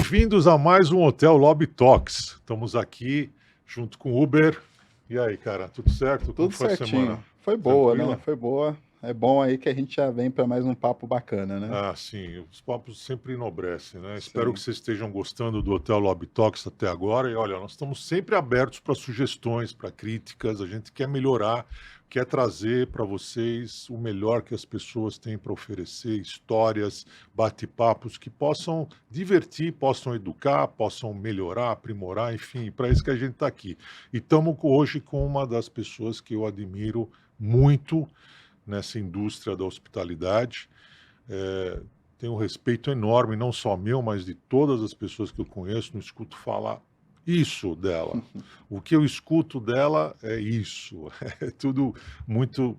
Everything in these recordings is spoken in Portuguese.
Bem-vindos a mais um Hotel Lobby Talks. Estamos aqui junto com o Uber. E aí, cara, tudo certo? Como Tudo foi a certinho. semana? Foi boa, Tranquila? né? Foi boa. É bom aí que a gente já vem para mais um papo bacana, né? Ah, sim, os papos sempre enobrecem, né? Espero que Sim. vocês estejam gostando do Hotel Lobby Talks até agora. E olha, nós estamos sempre abertos para sugestões, para críticas. A gente quer melhorar, quer trazer para vocês o melhor que as pessoas têm para oferecer, histórias, bate-papos que possam divertir, possam educar, possam melhorar, aprimorar, enfim, para isso que a gente está aqui. E estamos hoje com uma das pessoas que eu admiro muito nessa indústria da hospitalidade. Tenho um respeito enorme, não só meu, mas de todas as pessoas que eu conheço, não escuto falar isso dela. O que eu escuto dela é isso. É tudo muito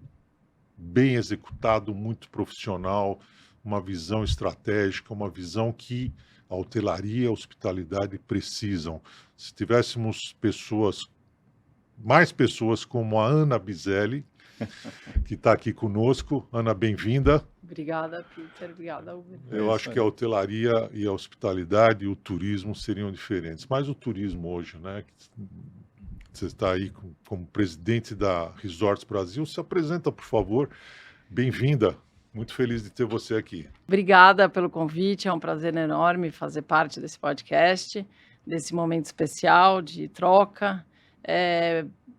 bem executado, muito profissional, uma visão estratégica, uma visão que a hotelaria e a hospitalidade precisam. Se tivéssemos mais pessoas como a Ana Biselli, que está aqui conosco. Ana, bem-vinda. Obrigada, Peter. Obrigada, Uber. Eu acho que a hotelaria e a hospitalidade e o turismo seriam diferentes. Mas o turismo hoje, né? Você está aí como presidente da Resorts Brasil. Se apresenta, por favor. Bem-vinda. Muito feliz de ter você aqui. Obrigada pelo convite. É um prazer enorme fazer parte desse podcast, desse momento especial de troca.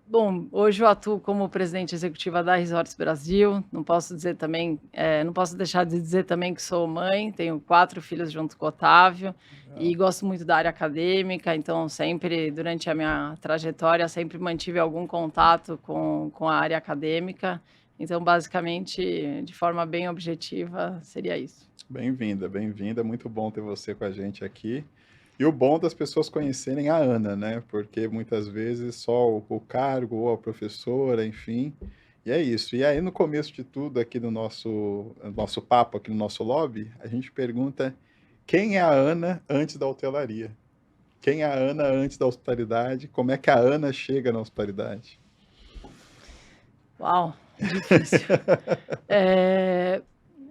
Bom, hoje eu atuo como presidente executiva da Resorts Brasil. Não posso deixar de dizer também que sou mãe, tenho 4 filhos junto com o Otávio. Legal. E gosto muito da área acadêmica, então sempre, durante a minha trajetória, sempre mantive algum contato com a área acadêmica. Então, basicamente, de forma bem objetiva, seria isso. Bem-vinda, bem-vinda. Muito bom ter você com a gente aqui. E o bom das pessoas conhecerem a Ana, né? Porque muitas vezes só o cargo ou a professora, enfim. E é isso. E aí, no começo de tudo, aqui no nosso papo, aqui no nosso lobby, a gente pergunta quem é a Ana antes da hotelaria? Quem é a Ana antes da hospitalidade? Como é que a Ana chega na hospitalidade? Uau, difícil.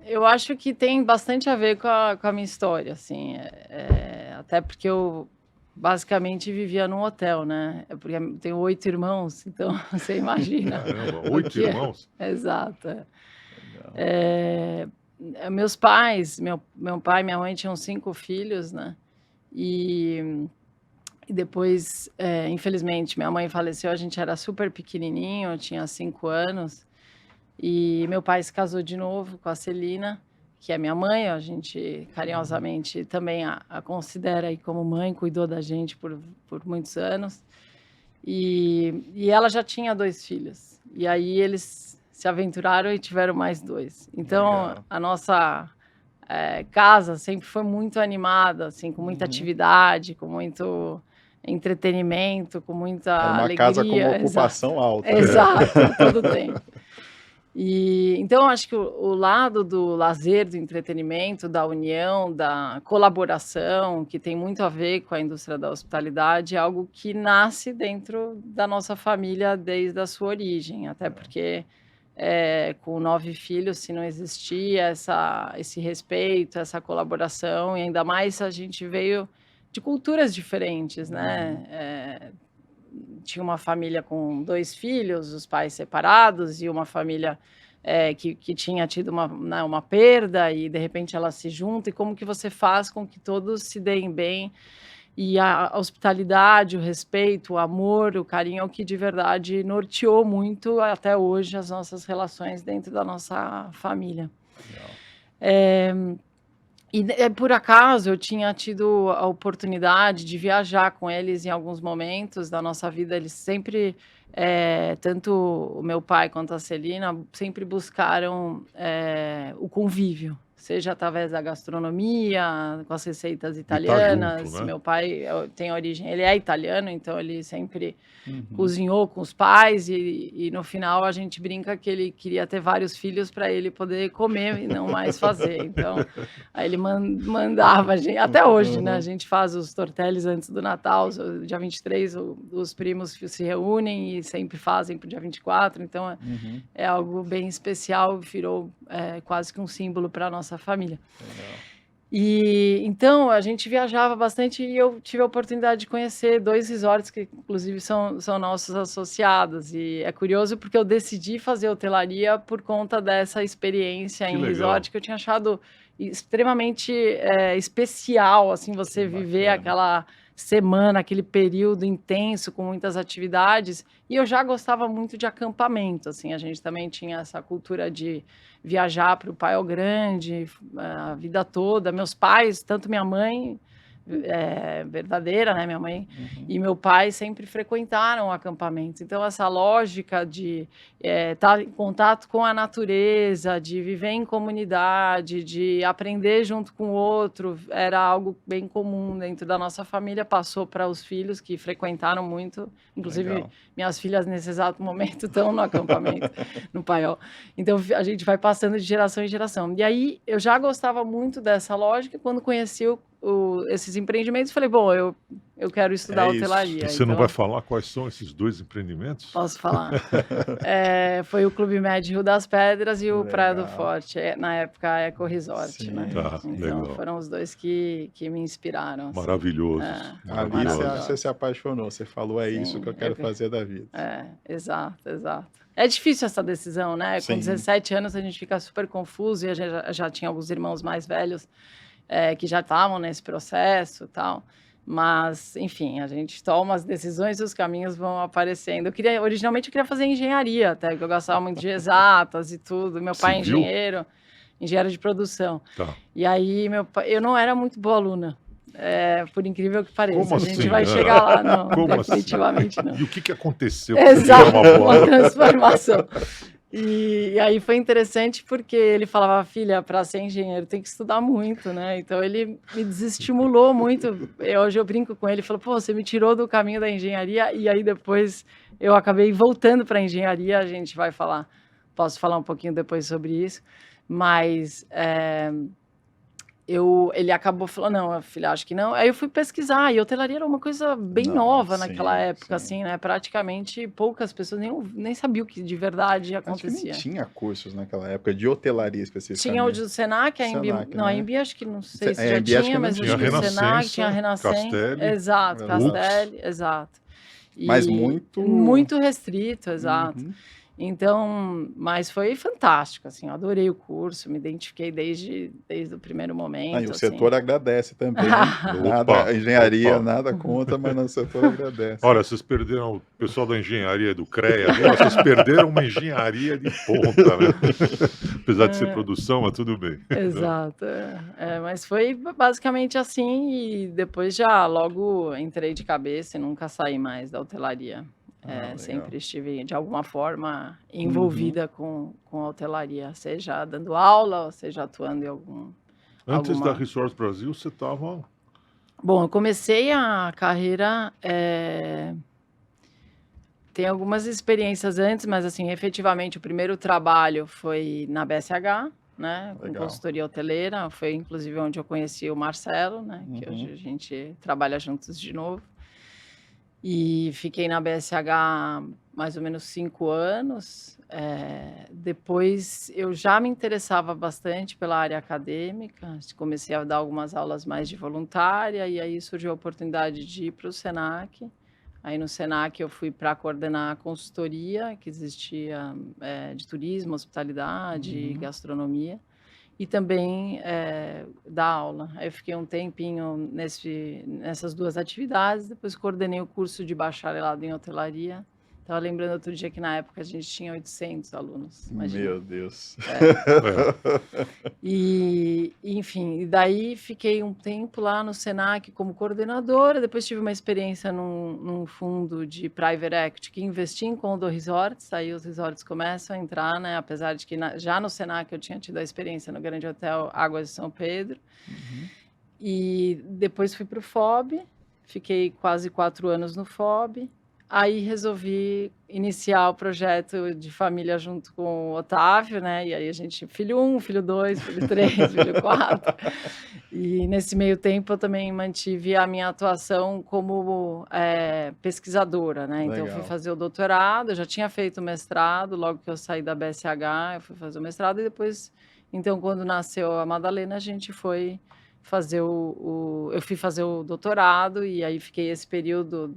Eu acho que tem bastante a ver com a minha história, assim, até porque eu basicamente vivia num hotel, né? Porque eu tenho 8 irmãos, então você imagina. Caramba, 8 irmãos? Exato. Meus pais, meu pai e minha mãe tinham 5 filhos, né? E depois, infelizmente, minha mãe faleceu, a gente era super pequenininho, eu tinha 5 anos. E meu pai se casou de novo com a Celina, que é minha mãe. A gente carinhosamente também a considera aí como mãe, cuidou da gente por muitos anos. E ela já tinha 2 filhos. E aí eles se aventuraram e tiveram mais 2. Então, legal. A nossa casa sempre foi muito animada, assim, com muita atividade, com muito entretenimento, com muita alegria. Uma casa com uma ocupação alta. Exato, todo tempo. E então eu acho que o lado do lazer, do entretenimento, da união, da colaboração, que tem muito a ver com a indústria da hospitalidade, é algo que nasce dentro da nossa família desde a sua origem, até porque com 9 filhos, se não existia esse respeito, essa colaboração, e ainda mais a gente veio de culturas diferentes, né? Tinha uma família com 2 filhos, os pais separados, e uma família que tinha tido uma perda, e de repente ela se junta, e como que você faz com que todos se deem bem? E a hospitalidade, o respeito, o amor, o carinho é o que de verdade norteou muito até hoje as nossas relações dentro da nossa família. Legal. E por acaso eu tinha tido a oportunidade de viajar com eles em alguns momentos da nossa vida. Eles sempre, tanto o meu pai quanto a Celina, sempre buscaram o convívio, seja através da gastronomia, com as receitas italianas. Junto, né? Meu pai tem origem, ele é italiano, então ele sempre cozinhou com os pais, e no final a gente brinca que ele queria ter vários filhos para ele poder comer e não mais fazer. Então, aí ele mandava a gente, até hoje, né? A gente faz os tortellis antes do Natal, dia 23, os primos se reúnem e sempre fazem para o dia 24, então é algo bem especial, virou quase que um símbolo para a nossa família. Legal. E então a gente viajava bastante e eu tive a oportunidade de conhecer 2 resorts que inclusive são nossos associados, e é curioso porque eu decidi fazer hotelaria por conta dessa experiência Que em legal. resort que eu tinha achado extremamente, especial, assim, você Que viver bacana. aquela semana, aquele período intenso com muitas atividades, e eu já gostava muito de acampamento, assim, a gente também tinha essa cultura de viajar para o Paiol Grande, a vida toda. Meus pais, tanto minha mãe, verdadeira, né, minha mãe Uhum. e meu pai sempre frequentaram acampamentos. Então essa lógica de estar em contato com a natureza, de viver em comunidade, de aprender junto com o outro, era algo bem comum dentro da nossa família, passou para os filhos que frequentaram muito, inclusive Legal. minhas filhas nesse exato momento estão no acampamento, no Paiol. Então a gente vai passando de geração em geração. E aí eu já gostava muito dessa lógica, quando conheci esses empreendimentos, falei, bom, eu quero estudar É isso. hotelaria. E você não Então, vai falar quais são esses 2 empreendimentos? posso falar. Foi o Clube Med Rio das Pedras e o Praia do Legal. Forte, na época Eco Resort, né? Sim, Tá, sim. Então legal. foram os 2 que me inspiraram. Assim. Maravilhosos, Ali maravilhosos. você se apaixonou, você falou, é isso Sim, que eu quero fazer da vida. Exato, exato. É difícil essa decisão, né? Com Sim. 17 anos a gente fica super confuso e a gente já tinha alguns irmãos mais velhos que já estavam nesse processo e tal. Mas, enfim, a gente toma as decisões e os caminhos vão aparecendo. Originalmente eu queria fazer engenharia, até que eu gostava muito de exatas e tudo. Meu pai é Civil? engenheiro de produção. Tá. E aí eu não era muito boa aluna. Por incrível que pareça. Como a gente assim? vai chegar lá, não. Como assim? Definitivamente não. E o que aconteceu pra você Exato, virar uma bola? uma transformação. E aí foi interessante porque ele falava, filha, para ser engenheiro tem que estudar muito, né? Então ele me desestimulou muito. Hoje eu brinco com ele, falo, pô, você me tirou do caminho da engenharia e aí depois eu acabei voltando para a engenharia. A gente vai falar, posso falar um pouquinho depois sobre isso, mas ele acabou falando, não, filha, acho que não. Aí eu fui pesquisar, e hotelaria era uma coisa bem nova naquela época, assim, né? Praticamente poucas pessoas nem sabiam o que de verdade Acho que acontecia. nem tinha cursos naquela época de hotelaria especificamente. Tinha o do Senac, a Embi, Senac, não, a né? Embi acho que não sei se A já Embi acho que tinha, não mas tinha. acho que o Renascença, Senac tinha a Renascença. Castelli, Exato, Lux. Castelli, exato. Mas E muito restrito, exato. Uhum. Então, mas foi fantástico, assim, eu adorei o curso, me identifiquei desde o primeiro momento. E o assim. setor agradece também. Opa, A engenharia, opa. nada contra, mas o setor agradece. Olha, vocês perderam o pessoal da engenharia do CREA, ali, vocês perderam uma engenharia de ponta, né? Apesar de ser produção, mas tudo bem. Exato, mas foi basicamente assim, e depois já logo entrei de cabeça e nunca saí mais da hotelaria. Legal. Sempre estive de alguma forma envolvida com a hotelaria, seja dando aula, ou seja atuando em Antes da Resorts Brasil, você estava... Bom, eu comecei a carreira, tem algumas experiências antes, mas assim, efetivamente o primeiro trabalho foi na BSH, né, com Legal. consultoria hoteleira, foi inclusive onde eu conheci o Marcelo, né, que hoje a gente trabalha juntos de novo. E fiquei na BSH mais ou menos 5 anos. Depois eu já me interessava bastante pela área acadêmica, comecei a dar algumas aulas mais de voluntária, e aí surgiu a oportunidade de ir para o Senac. Aí no Senac eu fui para coordenar a consultoria que existia de turismo, hospitalidade e gastronomia, e também dar aula. Aí eu fiquei um tempinho nessas 2 atividades, depois coordenei o curso de bacharelado em hotelaria. Estava lembrando outro dia que na época a gente tinha 800 alunos. Imagina. Meu Deus. E, enfim, e daí fiquei um tempo lá no Senac como coordenadora, depois tive uma experiência num fundo de private equity que investia em condo resorts, aí os resorts começam a entrar, né, apesar de que já no Senac eu tinha tido a experiência no Grande Hotel Águas de São Pedro, e depois fui para o FOB, fiquei quase 4 anos no FOB. Aí resolvi iniciar o projeto de família junto com o Otávio, né? E aí a gente, filho 1, filho 2, filho 3, filho 4. E nesse meio tempo eu também mantive a minha atuação como pesquisadora, né? Então eu fui fazer o doutorado, eu já tinha feito o mestrado, logo que eu saí da BSH, eu fui fazer o mestrado e depois, então quando nasceu a Madalena, a gente foi fazer eu fui fazer o doutorado, e aí fiquei esse período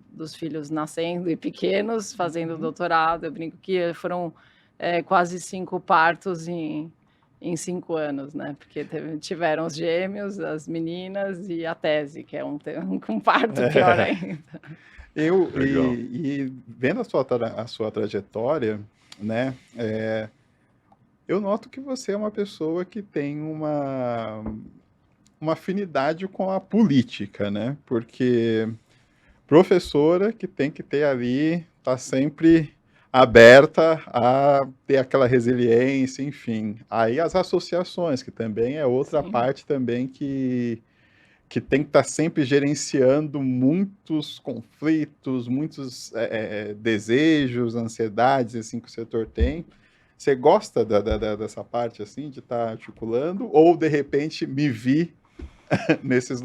dos filhos nascendo e pequenos, fazendo o doutorado. Eu brinco que foram quase 5 partos em 5 anos, né? Porque tiveram os gêmeos, as meninas e a tese, que é um parto pior ainda. Legal. E vendo a sua trajetória, né, eu noto que você é uma pessoa que tem uma afinidade com a política, né? Porque professora que tem que ter ali, tá sempre aberta a ter aquela resiliência, enfim. Aí as associações, que também é outra Sim. parte também que tem que estar sempre gerenciando muitos conflitos, muitos desejos, ansiedades, assim, que o setor tem. Você gosta dessa parte, assim, de estar articulando? Ou, de repente, me vi nesses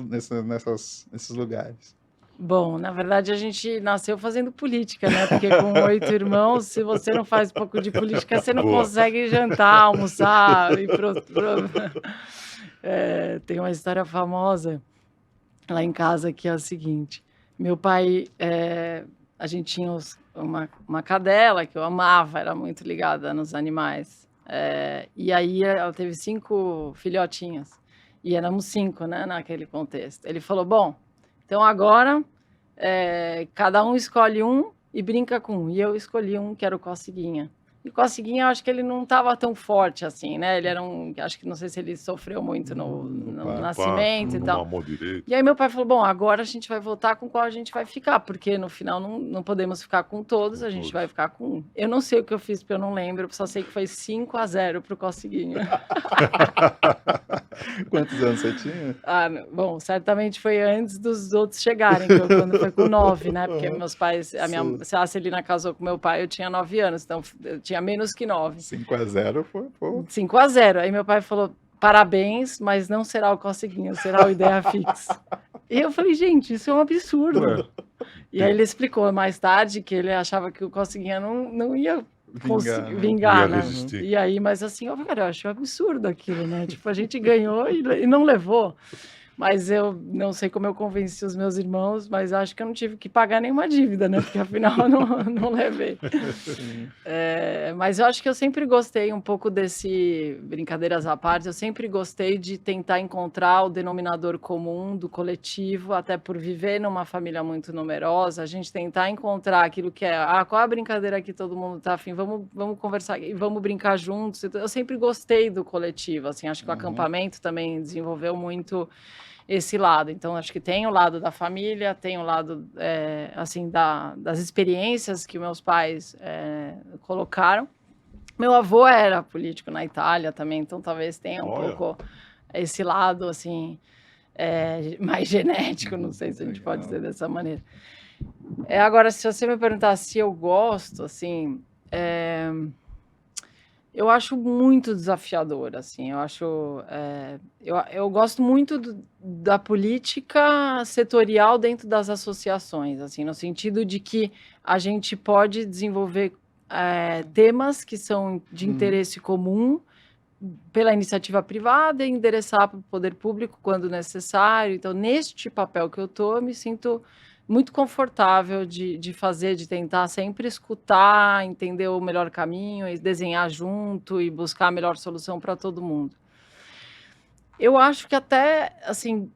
lugares? Bom, na verdade a gente nasceu fazendo política, né? Porque com 8 irmãos, se você não faz um pouco de política, você não Boa. consegue jantar, almoçar, ir tem uma história famosa lá em casa que é o seguinte: meu pai, a gente tinha uma cadela que eu amava, era muito ligada nos animais. E aí ela teve 5 filhotinhos, e éramos 5, né, naquele contexto. Ele falou: bom, então agora cada um escolhe um e brinca com um. E eu escolhi um que era o Coceguinha. E o Coceguinha, eu acho que ele não estava tão forte assim, né? Ele era acho que não sei se ele sofreu muito no nascimento e Não tal. mamou direito. E aí meu pai falou: bom, agora a gente vai votar com qual a gente vai ficar, porque no final não podemos ficar com todos, a gente vai ficar com um. Eu não sei o que eu fiz, porque eu não lembro, só sei que foi 5-0 pro Coceguinha. Quantos anos você tinha? Bom, certamente foi antes dos outros chegarem, quando foi com 9, né? Porque meus pais, a Celina casou com meu pai, eu tinha 9 anos, então eu tinha menos que 9. 5-0 foi 5-0. Aí meu pai falou: parabéns, mas não será o Coceguinha, será o Ideia Fix. E eu falei: gente, isso é um absurdo. E aí ele explicou mais tarde que ele achava que o Coceguinha não ia vingar, né? E aí, mas assim, eu achei um absurdo aquilo, né? Tipo, a gente ganhou e não levou. Mas eu não sei como eu convenci os meus irmãos, mas acho que eu não tive que pagar nenhuma dívida, né? Porque afinal eu não levei. Mas eu acho que eu sempre gostei um pouco brincadeiras à parte, eu sempre gostei de tentar encontrar o denominador comum do coletivo, até por viver numa família muito numerosa, a gente tentar encontrar aquilo que qual é a brincadeira que todo mundo tá afim, vamos conversar e vamos brincar juntos. Eu sempre gostei do coletivo, assim, acho que o acampamento também desenvolveu muito esse lado. Então, acho que tem o lado da família, tem o lado, assim, das experiências que meus pais colocaram. Meu avô era político na Itália também, então talvez tenha um pouco esse lado, assim, mais genético, não sei se a gente pode dizer dessa maneira. Agora, se você me perguntar se eu gosto, assim... eu acho muito desafiador, assim, eu gosto muito da política setorial dentro das associações, assim, no sentido de que a gente pode desenvolver temas que são de interesse comum pela iniciativa privada e endereçar para o poder público quando necessário. Então, neste papel que eu me sinto muito confortável de fazer, de tentar sempre escutar, entender o melhor caminho e desenhar junto e buscar a melhor solução para todo mundo. Eu acho que até, assim,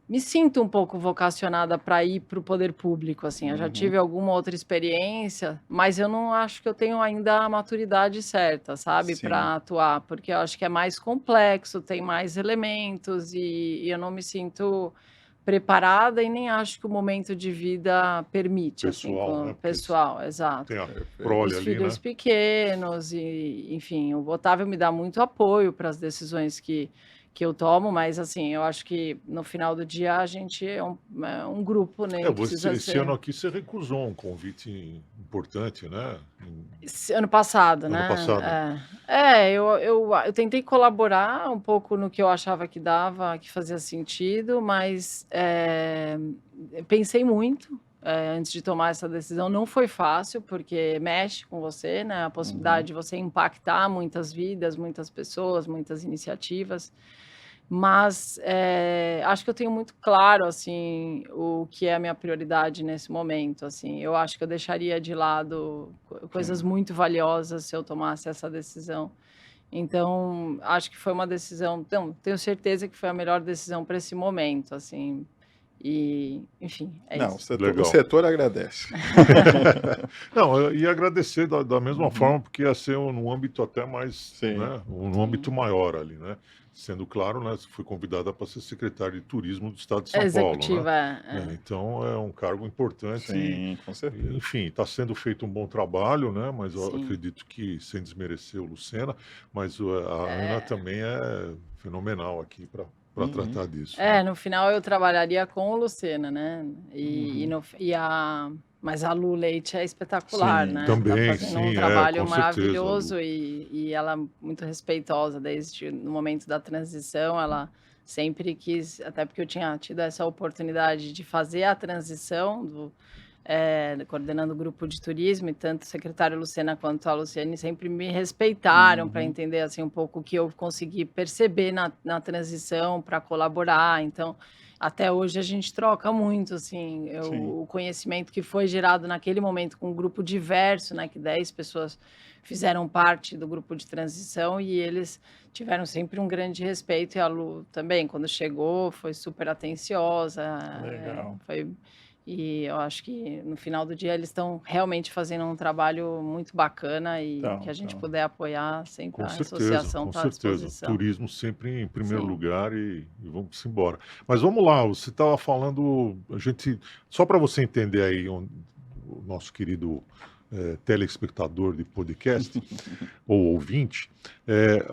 me sinto um pouco vocacionada para ir para o poder público, assim. Eu já tive alguma outra experiência, mas eu não acho que eu tenho ainda a maturidade certa, sabe, para atuar, porque eu acho que é mais complexo, tem mais elementos e eu não me sinto preparada e nem acho que o momento de vida permite, Pessoal, assim, né? pessoal, exato. Tem a prole Os ali, filhos né? pequenos e, enfim, o Otávio me dá muito apoio para as decisões que eu tomo, mas, assim, eu acho que no final do dia a gente é um grupo, né? Esse ano aqui você recusou um convite importante, né? Ano passado, né? Ano passado. Eu tentei colaborar um pouco no que eu achava que dava, que fazia sentido, mas pensei muito antes de tomar essa decisão. Não foi fácil, porque mexe com você, né? A possibilidade de você impactar muitas vidas, muitas pessoas, muitas iniciativas. Mas acho que eu tenho muito claro, assim, o que é a minha prioridade nesse momento, assim. Eu acho que eu deixaria de lado coisas Sim. muito valiosas se eu tomasse essa decisão. Então, acho que foi uma decisão, então, tenho certeza que foi a melhor decisão para esse momento, assim. E, enfim, é Não, isso. o Legal. setor agradece. Não, eu ia agradecer da mesma Uhum. forma, porque ia ser num âmbito até mais, Sim. né, num Sim. âmbito maior ali, né? Sendo claro, né, você foi convidada para ser secretária de Turismo do Estado de São Paulo, né? Executiva, Então é um cargo importante. Sim, com certeza. Enfim, está sendo feito um bom trabalho, né? Mas eu Sim. acredito que, sem desmerecer o Lucena, mas a Ana É. também é fenomenal aqui para Uhum. tratar disso. No final eu trabalharia com o Lucena, né? Uhum. Mas a Lu Leite é espetacular, Sim. né? Também, Tá fazendo sim, um trabalho com certeza, maravilhoso Lu. e ela é muito respeitosa desde no momento da transição. Ela sempre quis, até porque eu tinha tido essa oportunidade de fazer a transição coordenando o grupo de turismo, e tanto o secretário Lucena quanto a Luciane sempre me respeitaram para Uhum. entender assim um pouco o que eu consegui perceber na transição para colaborar. Então, até hoje a gente troca muito, assim, Sim. o conhecimento que foi gerado naquele momento com um grupo diverso, né, que 10 pessoas fizeram parte do grupo de transição e eles tiveram sempre um grande respeito, e a Lu também, quando chegou, foi super atenciosa, Legal. e eu acho que no final do dia eles estão realmente fazendo um trabalho muito bacana e Então, que a gente então. puder apoiar, sempre Com a certeza, associação com está à certeza. disposição. Turismo sempre em primeiro Sim. lugar e vamos embora. Mas vamos lá, você estava falando, só para você entender aí o nosso querido telespectador de podcast ou ouvinte,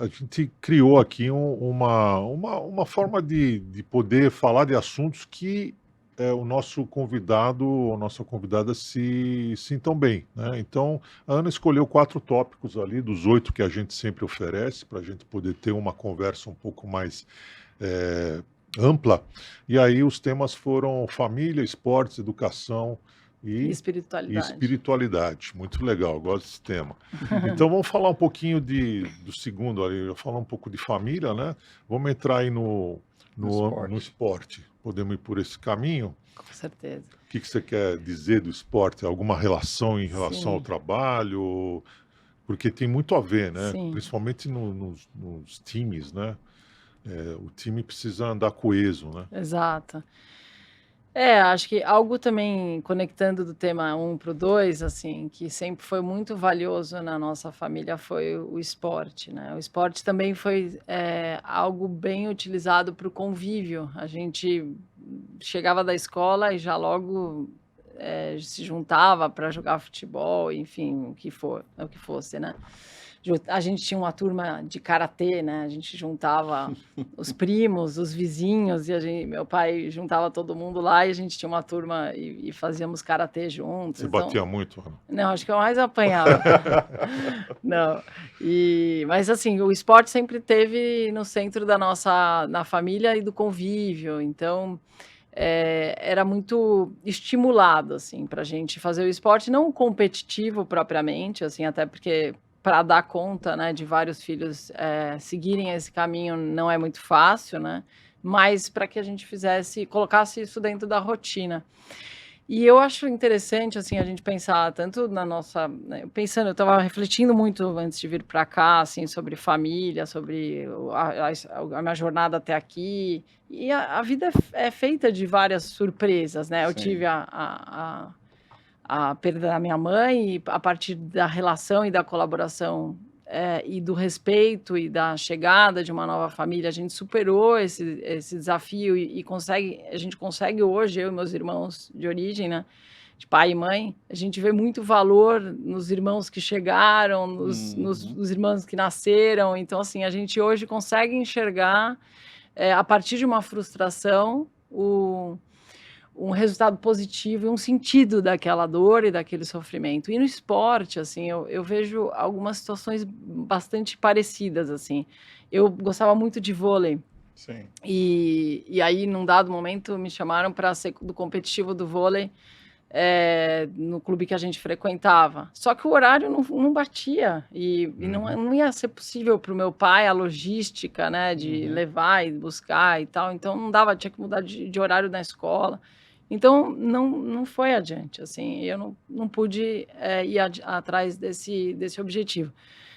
a gente criou aqui uma forma de poder falar de assuntos que o nosso convidado ou nossa convidada se sintam bem, né? Então, a Ana escolheu 4 tópicos ali, dos 8 que a gente sempre oferece, para a gente poder ter uma conversa um pouco mais ampla. E aí os temas foram família, esportes, educação E e espiritualidade. espiritualidade. Muito legal, eu gosto desse tema. Então vamos falar um pouquinho do segundo ali, eu falar um pouco de família, né? Vamos entrar aí no esporte. Podemos ir por esse caminho? Com certeza. O que você quer dizer do esporte? Alguma relação em relação ao Sim. trabalho? Porque tem muito a ver, né? Sim. Principalmente nos times, né? O time precisa andar coeso, né? Exato. Acho que algo também conectando do tema 1 para o 2, assim, que sempre foi muito valioso na nossa família foi o esporte, né? O esporte também foi algo bem utilizado para o convívio. A gente chegava da escola e já logo se juntava para jogar futebol, enfim, o que fosse, né? A gente tinha uma turma de karatê, né? A gente juntava os primos, os vizinhos, e meu pai juntava todo mundo lá e a gente tinha uma turma e fazíamos karatê juntos. Você batia muito, Ana? Não, acho que eu mais apanhava. Não. Mas assim, o esporte sempre teve no centro na família e do convívio. Então, era muito estimulado, assim, para a gente fazer o esporte, não competitivo propriamente, assim, até porque para dar conta, né, de vários filhos seguirem esse caminho não é muito fácil, né? Mas para que a gente colocasse isso dentro da rotina. E eu acho interessante, assim, a gente pensar tanto na nossa, né, eu estava refletindo muito antes de vir para cá, assim, sobre família, sobre a minha jornada até aqui, e a vida é feita de várias surpresas, né? Eu Sim. tive a perda da minha mãe, e a partir da relação e da colaboração e do respeito e da chegada de uma nova família, a gente superou esse desafio e a gente consegue hoje, eu e meus irmãos de origem, né, de pai e mãe, a gente vê muito valor nos irmãos que chegaram, nos irmãos que nasceram. Então, assim, a gente hoje consegue enxergar, a partir de uma frustração, um resultado positivo e um sentido daquela dor e daquele sofrimento. E no esporte, assim, eu vejo algumas situações bastante parecidas, assim. Eu gostava muito de vôlei. Sim. E aí, num dado momento, me chamaram para ser do competitivo do vôlei no clube que a gente frequentava. Só que o horário não batia e não ia ser possível para o meu pai a logística, né, de levar e buscar e tal. Então não dava, tinha que mudar de horário na escola. Então não foi adiante, assim, eu não pude ir atrás desse objetivo.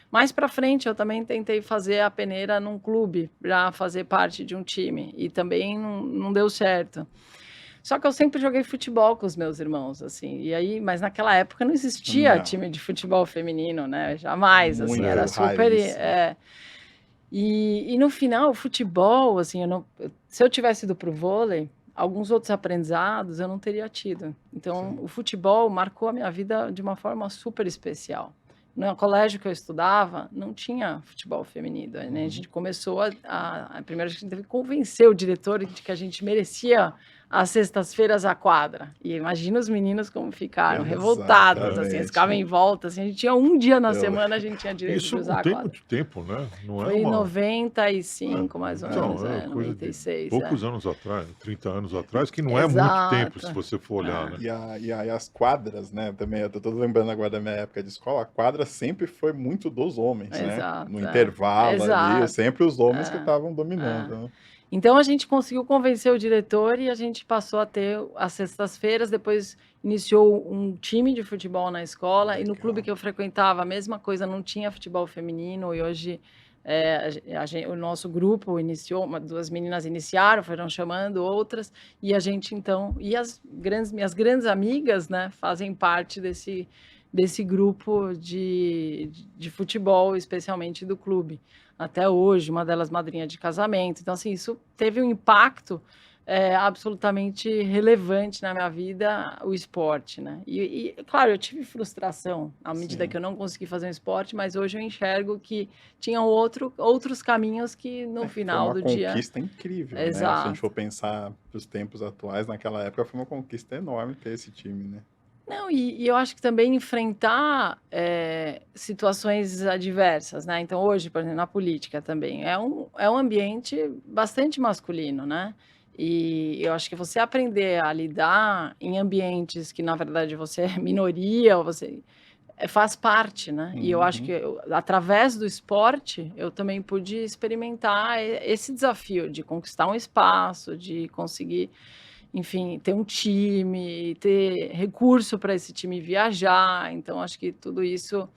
Mais para frente, eu também tentei fazer a peneira num clube para fazer parte de um time e também não deu certo. Só que eu sempre joguei futebol com os meus irmãos, assim, e aí, mas naquela época não existia time de futebol feminino, né? Jamais, assim, era super. E no final, o futebol, assim, se eu tivesse ido para o vôlei, alguns outros aprendizados eu não teria tido. Então, o futebol marcou a minha vida de uma forma super especial. No colégio que eu estudava, não tinha futebol feminino, né? A gente começou primeiro a gente teve que convencer o diretor de que a gente merecia às sextas-feiras a quadra. E imagina os meninos como ficaram, revoltados, assim, eles ficavam em volta, assim, a gente tinha um dia na semana, a gente tinha direito de usar a quadra. Isso não tem muito tempo, né? Não foi em 95, mais ou menos, 96. Poucos anos atrás, 30 anos atrás, que não é muito tempo, se você for olhar, né? E as quadras, né, também, eu tô lembrando agora da minha época de escola, a quadra sempre foi muito dos homens, né? No intervalo ali, sempre os homens que estavam dominando, né? Então, a gente conseguiu convencer o diretor e a gente passou a ter as sextas-feiras, depois iniciou um time de futebol na escola e no clube que eu frequentava, a mesma coisa, não tinha futebol feminino e hoje o nosso grupo iniciou, duas meninas iniciaram, foram chamando outras e a gente então, e minhas grandes amigas, né, fazem parte desse grupo de futebol, especialmente do clube. Até hoje, uma delas madrinha de casamento. Então, assim, isso teve um impacto absolutamente relevante na minha vida, o esporte, né? E claro, eu tive frustração à medida que eu não consegui fazer um esporte, mas hoje eu enxergo que tinham outros caminhos que no final do dia... Foi uma conquista incrível, né? Se a gente for pensar nos tempos atuais, naquela época foi uma conquista enorme ter esse time, né? Não, e eu acho que também enfrentar situações adversas, né? Então, hoje, por exemplo, na política também, é um ambiente bastante masculino, né? E eu acho que você aprender a lidar em ambientes que, na verdade, você é minoria, você faz parte, né? E eu acho que, através do esporte, eu também pude experimentar esse desafio de conquistar um espaço, de conseguir... enfim, ter um time, ter recurso para esse time viajar. Então, acho que tudo isso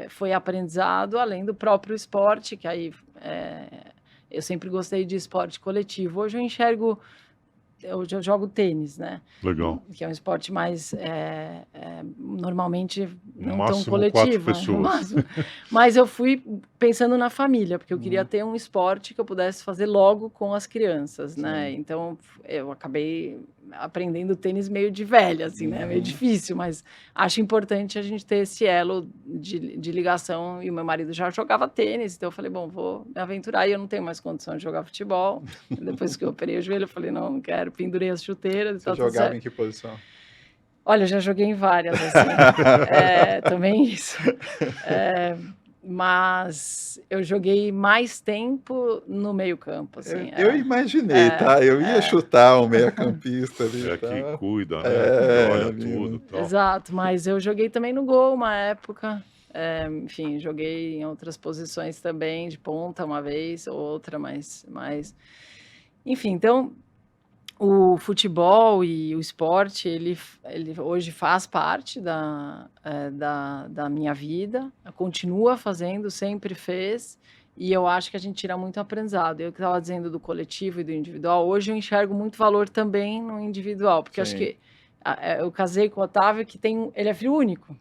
foi aprendizado, além do próprio esporte, que aí eu sempre gostei de esporte coletivo. Hoje eu jogo tênis, né? Legal. Que é um esporte mais, normalmente, não máximo tão coletivo. 4 pessoas. Mas eu fui pensando na família, porque eu queria ter um esporte que eu pudesse fazer logo com as crianças, né? Então, eu acabei aprendendo tênis meio de velha, assim, né? Meio difícil, mas acho importante a gente ter esse elo de ligação. E o meu marido já jogava tênis, então eu falei, bom, vou me aventurar. E eu não tenho mais condição de jogar futebol. Depois que eu operei o joelho, eu falei, não quero. Pendurei as chuteiras. Você jogava em que posição? Olha, eu já joguei em várias, assim. Também isso. Mas eu joguei mais tempo no meio-campo, assim. Eu imaginei, tá? Eu ia chutar o meio-campista ali. Que cuida, né? Que olha tudo e tal. Exato, mas eu joguei também no gol uma época. Enfim, joguei em outras posições também, de ponta uma vez ou outra, mas... Enfim, então... O futebol e o esporte, ele hoje faz parte da minha vida, continua fazendo, sempre fez, e eu acho que a gente tira muito aprendizado. Eu que estava dizendo do coletivo e do individual, hoje eu enxergo muito valor também no individual, porque eu acho que eu casei com o Otávio, que ele é filho único.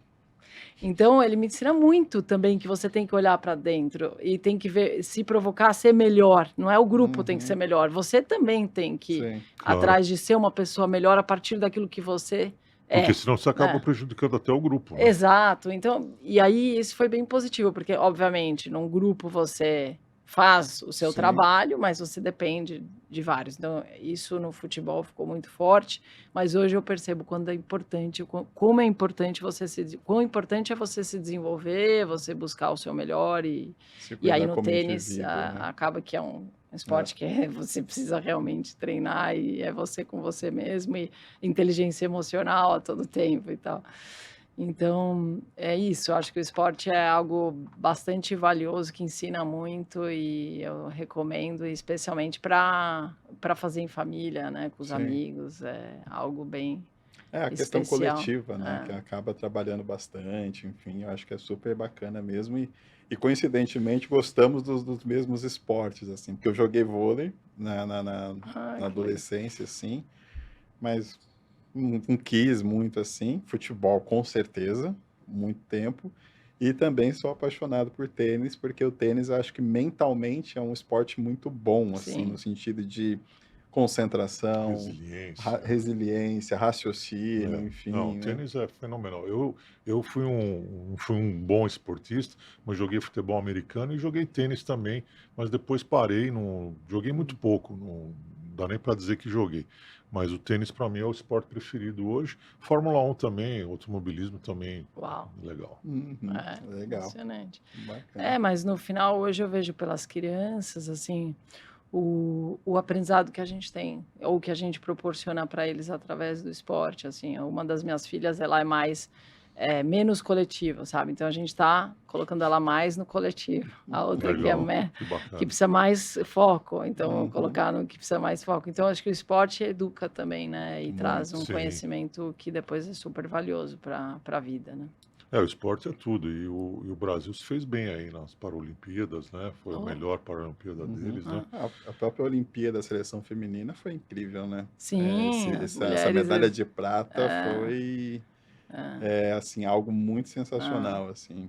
Então, ele me ensina muito também que você tem que olhar para dentro e tem que ver, se provocar a ser melhor. Não é o grupo tem que ser melhor, você também tem que ir atrás de ser uma pessoa melhor a partir daquilo que você Porque senão você acaba prejudicando até o grupo, né? Exato. Então, e aí isso foi bem positivo, porque, obviamente, num grupo você faz o seu trabalho, mas você depende de vários. Então, isso no futebol ficou muito forte, mas hoje eu percebo quando é importante, como é importante quão importante é você se desenvolver, você buscar o seu melhor Se e aí cuidar no como tênis indivíduo, né? acaba que é um esporte que você precisa realmente treinar e é você com você mesmo e inteligência emocional a todo tempo e tal. Então, é isso, eu acho que o esporte é algo bastante valioso, que ensina muito e eu recomendo, especialmente para fazer em família, né, com os Sim. amigos, é algo bem É a questão especial. coletiva, né? Que acaba trabalhando bastante, enfim, eu acho que é super bacana mesmo. E coincidentemente gostamos dos mesmos esportes, assim, porque eu joguei vôlei na Ah, que legal. adolescência, assim, mas não quis muito assim. Futebol, com certeza, muito tempo. E também sou apaixonado por tênis, porque o tênis eu acho que mentalmente é um esporte muito bom, assim, no Sim, sentido de concentração, Resiliência. resiliência, raciocínio, Não, o enfim, né? tênis é fenomenal. Eu fui um bom esportista, mas joguei futebol americano e joguei tênis também, mas depois parei, não, joguei muito pouco, não dá nem para dizer que joguei. Mas o tênis para mim é o esporte preferido hoje. Fórmula 1 também, automobilismo também, uau, legal. Uhum, legal, emocionante. bacana. Mas no final, hoje eu vejo pelas crianças, assim, o aprendizado que a gente tem, ou que a gente proporciona para eles através do esporte, assim, uma das minhas filhas, ela é mais, menos coletiva, sabe? Então a gente está colocando ela mais no coletivo. A outra Legal, que que bacana. precisa mais foco, então Uhum. colocar no que precisa mais foco. Então acho que o esporte educa também, né? E traz Muito. um Sim. conhecimento que depois é super valioso para a vida, né? O esporte é tudo. E o Brasil se fez bem aí nas Paralimpíadas, né? Foi a Oh, melhor Paralimpíada deles, né? A própria Olimpíada da seleção feminina foi incrível, né? sim, as Essa mulheres. medalha de prata É, foi é, assim, algo muito é, sensacional, assim,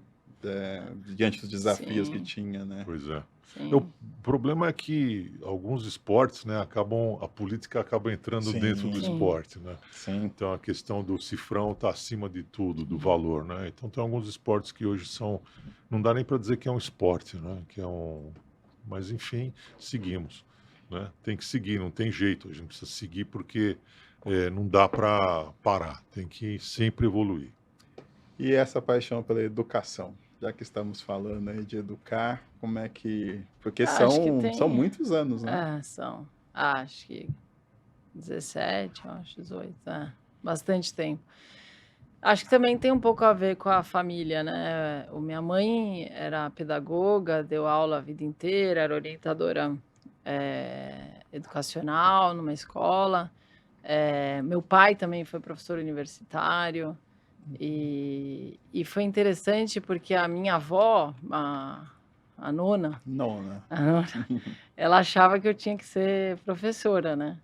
diante dos desafios que sim, tinha, né? Pois é. O sim, problema é que alguns esportes, né, a política acaba entrando dentro do Sim, sim, esporte, né? sim. Então a questão do cifrão está acima de tudo, do valor, né? Então tem alguns esportes que hoje são, não dá nem para dizer que é um esporte, né? Mas enfim, seguimos, né? Tem que seguir, não tem jeito, a gente precisa seguir porque não dá para parar, tem que sempre evoluir. E essa paixão pela educação, já que estamos falando aí de educar, como é que... Porque acho que são tem, muitos anos, né? acho que 17, eu acho, 18, bastante tempo. Acho que também tem um pouco a ver com a família, né? Minha mãe era pedagoga, deu aula a vida inteira, era orientadora educacional numa escola. Meu pai também foi professor universitário. E foi interessante porque a minha avó, a nona, Nona. a nona, ela achava que eu tinha que ser professora, né?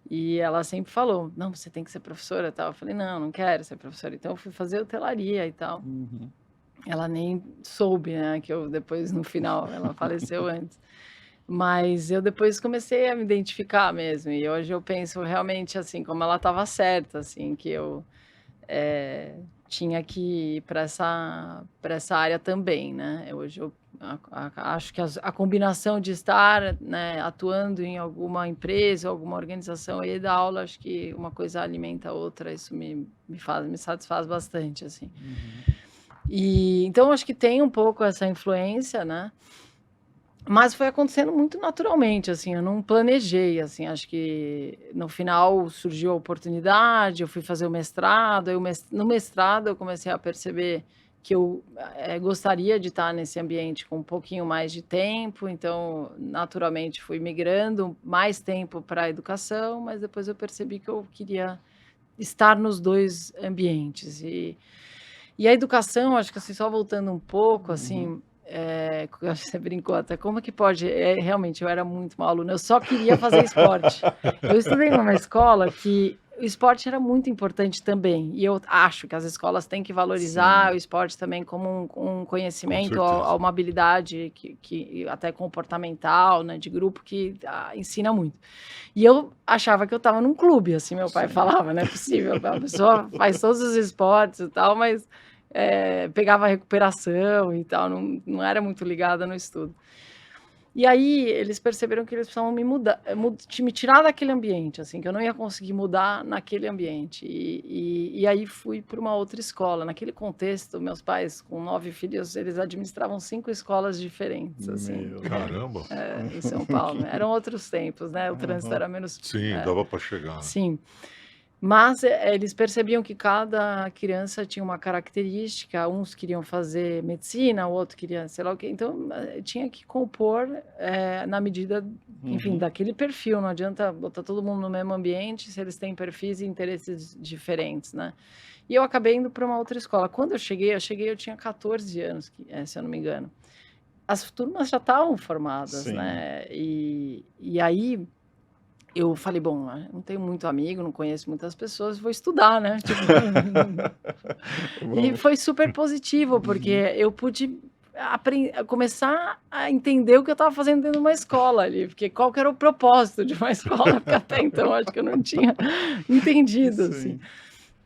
E ela sempre falou: não, você tem que ser professora e tal. Eu falei: não, não quero ser professora. Então eu fui fazer hotelaria e tal. Uhum. Ela nem soube, né, que eu depois, no final, ela faleceu antes. Mas eu depois comecei a me identificar mesmo. E hoje eu penso realmente assim, como ela estava certa, assim, que eu tinha que ir para essa área também, né? Hoje eu acho que a combinação de estar, né, atuando em alguma empresa, alguma organização e dar aula, acho que uma coisa alimenta a outra, isso me satisfaz bastante, assim. E então acho que tem um pouco essa influência, né? Mas foi acontecendo muito naturalmente, assim, eu não planejei, assim, acho que no final surgiu a oportunidade, eu fui fazer o mestrado, no mestrado eu comecei a perceber que eu gostaria de estar nesse ambiente com um pouquinho mais de tempo, então naturalmente fui migrando mais tempo para a educação, mas depois eu percebi que eu queria estar nos dois ambientes. E a educação, acho que assim, só voltando um pouco, assim, você brincou até, como que pode? Realmente, eu era muito mal aluna, eu só queria fazer esporte. Eu estudei numa escola que o esporte era muito importante também, e eu acho que as escolas têm que valorizar Sim. o esporte também como um conhecimento, certeza. uma habilidade que até comportamental, né, de grupo, que ensina muito. E eu achava que eu estava num clube, assim, meu pai Sim. falava, não é possível, a pessoa faz todos os esportes e tal, mas pegava recuperação e tal, não era muito ligada no estudo. E aí eles perceberam que eles precisavam me tirar daquele ambiente, assim, que eu não ia conseguir mudar naquele ambiente. E aí fui para uma outra escola. Naquele contexto, meus pais, com 9 filhos, eles administravam 5 escolas diferentes, assim, Meu Caramba. em São Paulo. Eram outros tempos, né? O trânsito era menos... Sim, dava para chegar. Né? Sim. Mas eles percebiam que cada criança tinha uma característica, uns queriam fazer medicina, o outro queria sei lá o quê, então tinha que compor na medida, enfim, daquele perfil, não adianta botar todo mundo no mesmo ambiente se eles têm perfis e interesses diferentes, né? E eu acabei indo para uma outra escola. Quando eu cheguei, eu tinha 14 anos, se eu não me engano. As turmas já estavam formadas, Sim. né? E aí... eu falei, bom, não tenho muito amigo, não conheço muitas pessoas, vou estudar, né? Tipo, e foi super positivo, porque eu pude começar a entender o que eu estava fazendo dentro de uma escola ali, porque qual que era o propósito de uma escola, porque até então acho que eu não tinha entendido, assim.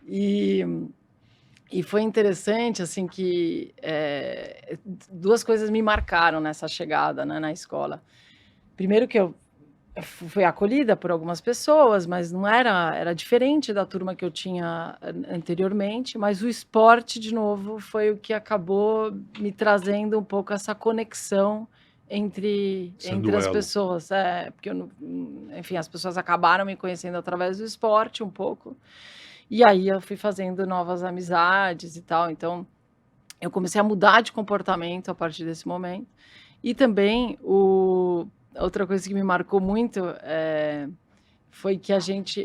E foi interessante, assim, que duas coisas me marcaram nessa chegada, né, na escola. Primeiro que eu fui acolhida por algumas pessoas, mas não era diferente da turma que eu tinha anteriormente, mas o esporte, de novo, foi o que acabou me trazendo um pouco essa conexão entre as elo. pessoas. Porque, enfim, as pessoas acabaram me conhecendo através do esporte um pouco, e aí eu fui fazendo novas amizades e tal, então eu comecei a mudar de comportamento a partir desse momento, e também outra coisa que me marcou muito foi que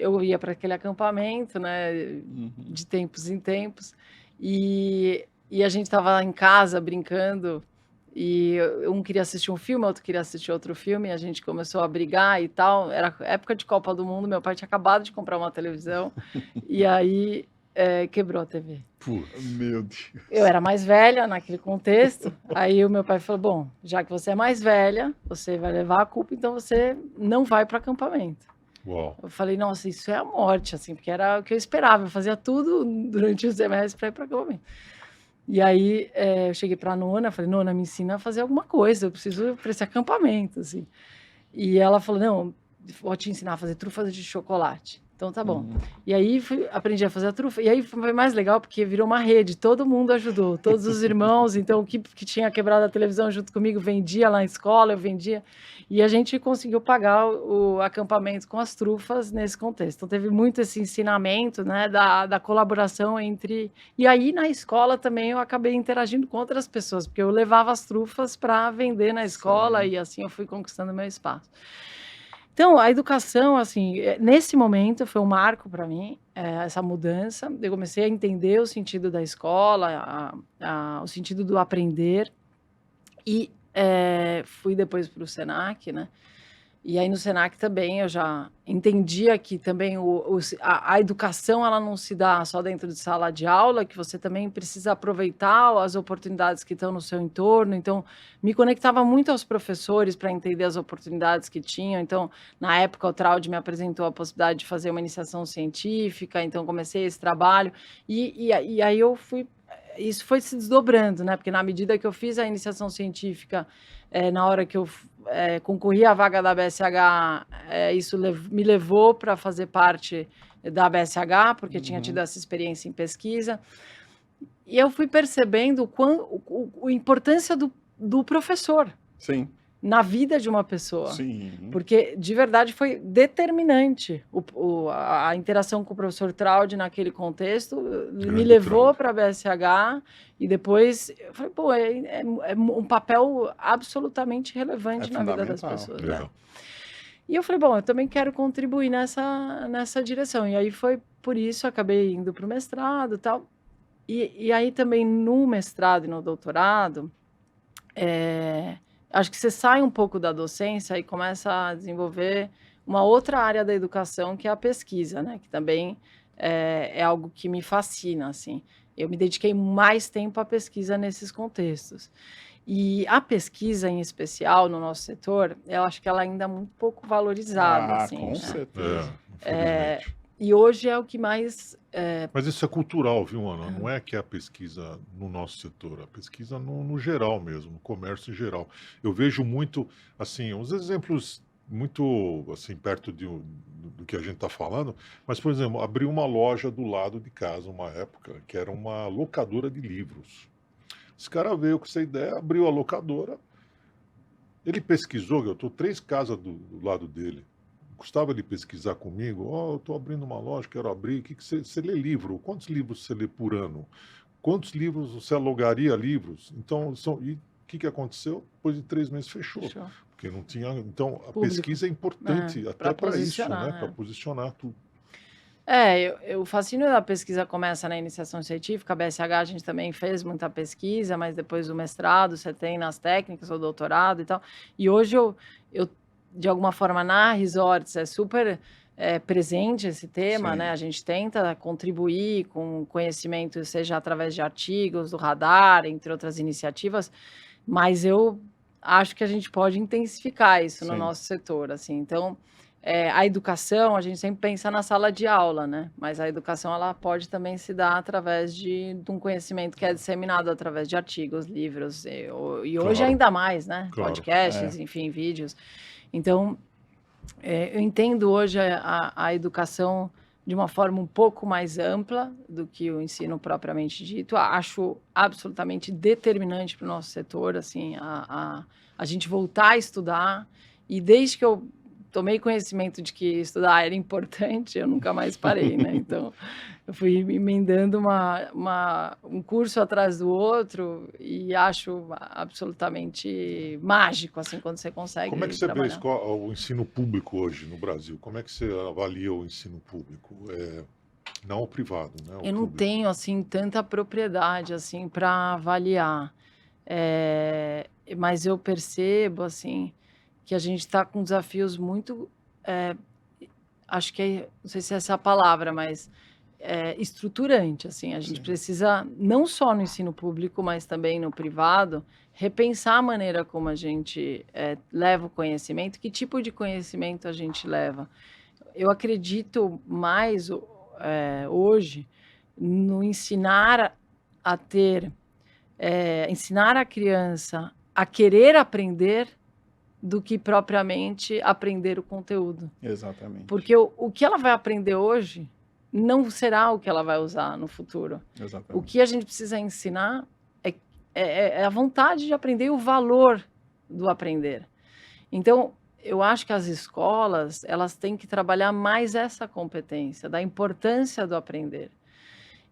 eu ia para aquele acampamento, né, de tempos em tempos, e a gente estava em casa brincando, e um queria assistir um filme, outro queria assistir outro filme, e a gente começou a brigar e tal. Era época de Copa do Mundo, meu pai tinha acabado de comprar uma televisão, e aí quebrou a TV. Meu Deus. Eu era mais velha naquele contexto, aí o meu pai falou, bom, já que você é mais velha, você vai levar a culpa, então você não vai para acampamento. Uau. Eu falei, nossa, isso é a morte, assim, porque era o que eu esperava, eu fazia tudo durante o semestre para ir para acampamento. E aí eu cheguei para a Nona, falei, Nona, me ensina a fazer alguma coisa, eu preciso ir para esse acampamento, assim. E ela falou, não, vou te ensinar a fazer trufas de chocolate. Então tá bom. E aí aprendi a fazer a trufa, e aí foi mais legal porque virou uma rede, todo mundo ajudou, todos os irmãos, então o que tinha quebrado a televisão junto comigo vendia lá na escola, eu vendia, e a gente conseguiu pagar o acampamento com as trufas nesse contexto. Então teve muito esse ensinamento, né, da colaboração entre... E aí na escola também eu acabei interagindo com outras pessoas, porque eu levava as trufas para vender na escola, e assim eu fui conquistando meu espaço. Então, a educação, assim, nesse momento foi um marco para mim, essa mudança. Eu comecei a entender o sentido da escola, o sentido do aprender, e fui depois para o Senac, né? E aí no Senac também eu já entendia que também a educação ela não se dá só dentro de sala de aula, que você também precisa aproveitar as oportunidades que estão no seu entorno. Então, me conectava muito aos professores para entender as oportunidades que tinham. Então, na época, o Traud me apresentou a possibilidade de fazer uma iniciação científica, então comecei esse trabalho. E aí eu fui... Isso foi se desdobrando, né? Porque na medida que eu fiz a iniciação científica, na hora que eu concorri à vaga da BSH, isso me levou para fazer parte da BSH, porque tinha tido essa experiência em pesquisa. E eu fui percebendo a importância do professor. Sim. Na vida de uma pessoa. Sim. Porque, de verdade, foi determinante a interação com o professor Traud naquele contexto. Me levou para a BSH e depois eu falei, pô, é um papel absolutamente relevante na vida das pessoas. Né? E eu falei, bom, eu também quero contribuir nessa direção. E aí foi por isso, acabei indo para o mestrado e tal. E aí também no mestrado e no doutorado... acho que você sai um pouco da docência e começa a desenvolver uma outra área da educação, que é a pesquisa, né? Que também é algo que me fascina, assim. Eu me dediquei mais tempo à pesquisa nesses contextos. E a pesquisa, em especial, no nosso setor, eu acho que ela ainda é muito pouco valorizada, assim. Com certeza. E hoje é o que mais... Mas isso é cultural, viu, Ana? Não é que é a pesquisa no nosso setor, a pesquisa no geral mesmo, no comércio em geral. Eu vejo muito, assim, uns exemplos muito, assim, perto do que a gente está falando, mas, por exemplo, abriu uma loja do lado de casa, uma época, que era uma locadora de livros. Esse cara veio com essa ideia, abriu a locadora, ele pesquisou, eu estou 3 casas do lado dele. Gostava de pesquisar comigo, eu estou abrindo uma loja, quero abrir, você lê livro? Quantos livros você lê por ano? Quantos livros você alugaria livros? Então, e o que aconteceu? Depois de 3 meses fechou, Fechou. porque não tinha... Então, a Público. pesquisa é importante até para isso, posicionar, né? Para posicionar tudo. O fascínio da pesquisa começa na iniciação científica. A BSH a gente também fez muita pesquisa, mas depois do mestrado você tem nas técnicas, o doutorado e tal. E hoje eu de alguma forma, na Resorts é super presente esse tema, Sim. né? A gente tenta contribuir com conhecimento, seja através de artigos, do radar, entre outras iniciativas, mas eu acho que a gente pode intensificar isso no Sim. nosso setor, assim. Então, a educação, a gente sempre pensa na sala de aula, né? Mas a educação, ela pode também se dar através de um conhecimento que é disseminado através de artigos, livros, e hoje Claro. ainda mais, né? Claro. Podcasts, enfim, vídeos. Então, eu entendo hoje a educação de uma forma um pouco mais ampla do que o ensino propriamente dito. Acho absolutamente determinante para o nosso setor, assim, a gente voltar a estudar. E desde que eu tomei conhecimento de que estudar era importante, eu nunca mais parei, né? Então, eu fui emendando um curso atrás do outro e acho absolutamente mágico, assim, quando você consegue Como é que você vê trabalhar. o ensino público hoje no Brasil? Como é que você avalia o ensino público? Não o privado, né? O Eu não público. tenho, assim, tanta propriedade, assim, para avaliar. Mas eu percebo, assim, que a gente está com desafios muito, acho que não sei se é essa a palavra, mas estruturante, assim. A gente Sim. precisa, não só no ensino público, mas também no privado, repensar a maneira como a gente leva o conhecimento, que tipo de conhecimento a gente leva. Eu acredito mais hoje no ensinar a ter, ensinar a criança a querer aprender do que propriamente aprender o conteúdo. Exatamente. Porque o que ela vai aprender hoje não será o que ela vai usar no futuro. Exatamente. O que a gente precisa ensinar é a vontade de aprender e o valor do aprender. Então, eu acho que as escolas, elas têm que trabalhar mais essa competência, da importância do aprender.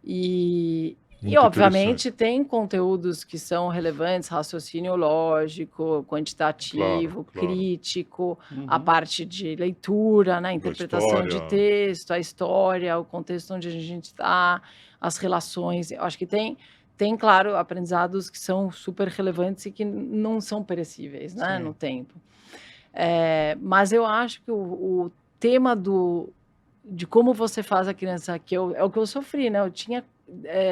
E Muito obviamente, tem conteúdos que são relevantes, raciocínio lógico, quantitativo, Claro. crítico, a parte de leitura, né, interpretação de história. texto, a história, o contexto onde a gente está, as relações. Eu acho que tem, claro, aprendizados que são super relevantes e que não são perecíveis, né, Sim. no tempo. Mas eu acho que o tema de como você faz a criança, é o que eu sofri, né? Eu tinha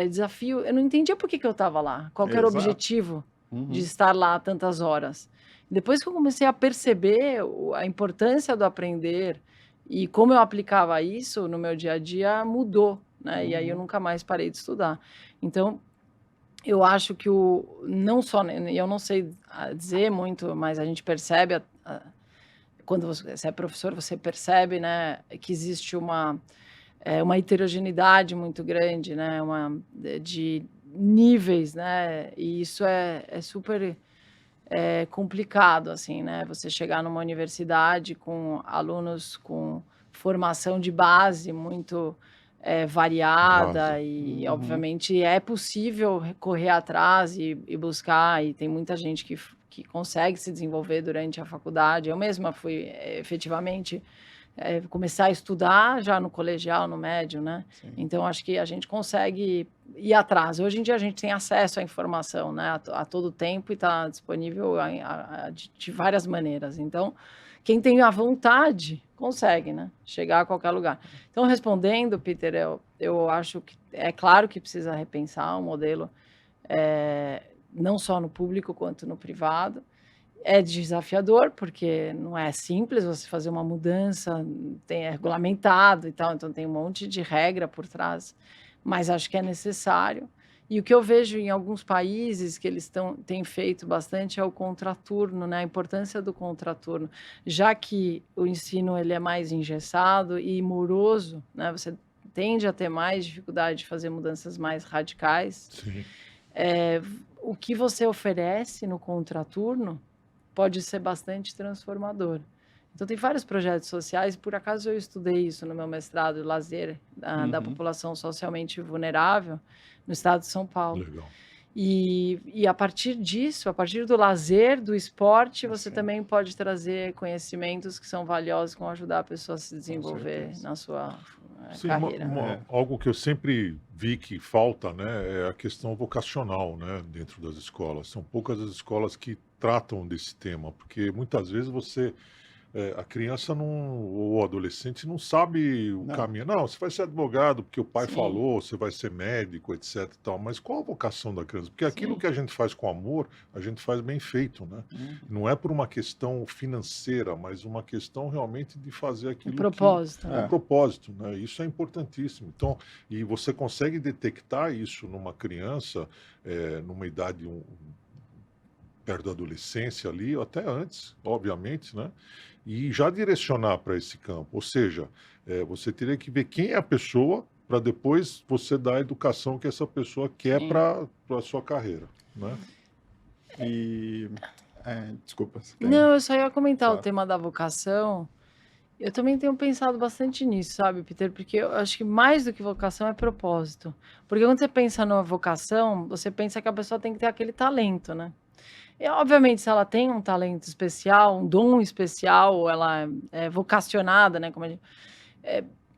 desafio, eu não entendia por que eu estava lá, qual que era o Exato. objetivo Uhum. de estar lá tantas horas. Depois que eu comecei a perceber a importância do aprender e como eu aplicava isso no meu dia a dia, mudou, né? E aí eu nunca mais parei de estudar. Então, eu acho que não só, eu não sei dizer muito, mas a gente percebe, quando você é professor, você percebe, né, que existe uma heterogeneidade muito grande, né, de níveis, né, e isso é super complicado, assim, né, você chegar numa universidade com alunos com formação de base muito variada Rasa. e, obviamente, é possível correr atrás e buscar, e tem muita gente que consegue se desenvolver durante a faculdade. Eu mesma fui efetivamente começar a estudar já no colegial, no médio, né? Sim. Então, acho que a gente consegue ir atrás. Hoje em dia, a gente tem acesso à informação, né? A todo tempo e está disponível de várias maneiras. Então, quem tem a vontade consegue, né? Chegar a qualquer lugar. Então, respondendo, Peter, eu acho que é claro que precisa repensar o modelo, não só no público quanto no privado. É desafiador, porque não é simples você fazer uma mudança, é regulamentado e tal, então tem um monte de regra por trás, mas acho que é necessário. E o que eu vejo em alguns países que eles têm feito bastante é o contraturno, né? A importância do contraturno, já que o ensino ele é mais engessado e moroso, né? Você tende a ter mais dificuldade de fazer mudanças mais radicais. Sim. O que você oferece no contraturno pode ser bastante transformador. Então, tem vários projetos sociais, por acaso eu estudei isso no meu mestrado, lazer da população socialmente vulnerável, no estado de São Paulo. Legal. E a partir disso, a partir do lazer, do esporte, você Sim. também pode trazer conhecimentos que são valiosos, que vão ajudar a pessoa a se desenvolver certeza. na sua Sim, carreira. algo que eu sempre vi que falta, né, é a questão vocacional, né, dentro das escolas. São poucas as escolas que tratam desse tema, porque muitas vezes a criança ou o adolescente não sabe o Não. caminho. Não, você vai ser advogado porque o pai Sim. falou, você vai ser médico, etc. e tal. Mas qual a vocação da criança? Porque aquilo Sim. que a gente faz com amor, a gente faz bem feito, né? Não é por uma questão financeira, mas uma questão realmente de fazer aquilo propósito, que né? é propósito, né? Isso é importantíssimo. Então, e você consegue detectar isso numa criança, numa idade perto da adolescência ali, ou até antes, obviamente, né? E já direcionar para esse campo. Ou seja, você teria que ver quem é a pessoa para depois você dar a educação que essa pessoa quer Sim. para a sua carreira, né? E desculpa. você tem- Não, eu só ia comentar o Claro. tema da vocação. Eu também tenho pensado bastante nisso, sabe, Peter? Porque eu acho que mais do que vocação é propósito. Porque quando você pensa numa vocação, você pensa que a pessoa tem que ter aquele talento, né? E, obviamente, se ela tem um talento especial, um dom especial, ela é vocacionada, né?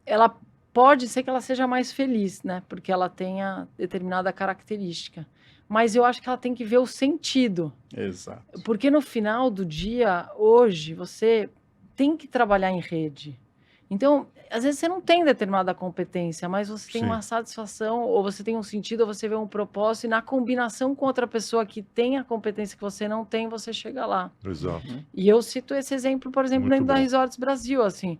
Ela pode ser que ela seja mais feliz, né? Porque ela tenha determinada característica. Mas eu acho que ela tem que ver o sentido. Exato. Porque no final do dia, hoje, você tem que trabalhar em rede. Então, às vezes você não tem determinada competência, mas você tem Sim. uma satisfação, ou você tem um sentido, ou você vê um propósito, e na combinação com outra pessoa que tem a competência que você não tem, você chega lá. Exato. E eu cito esse exemplo, por exemplo, Muito dentro da bom. Resorts Brasil, assim.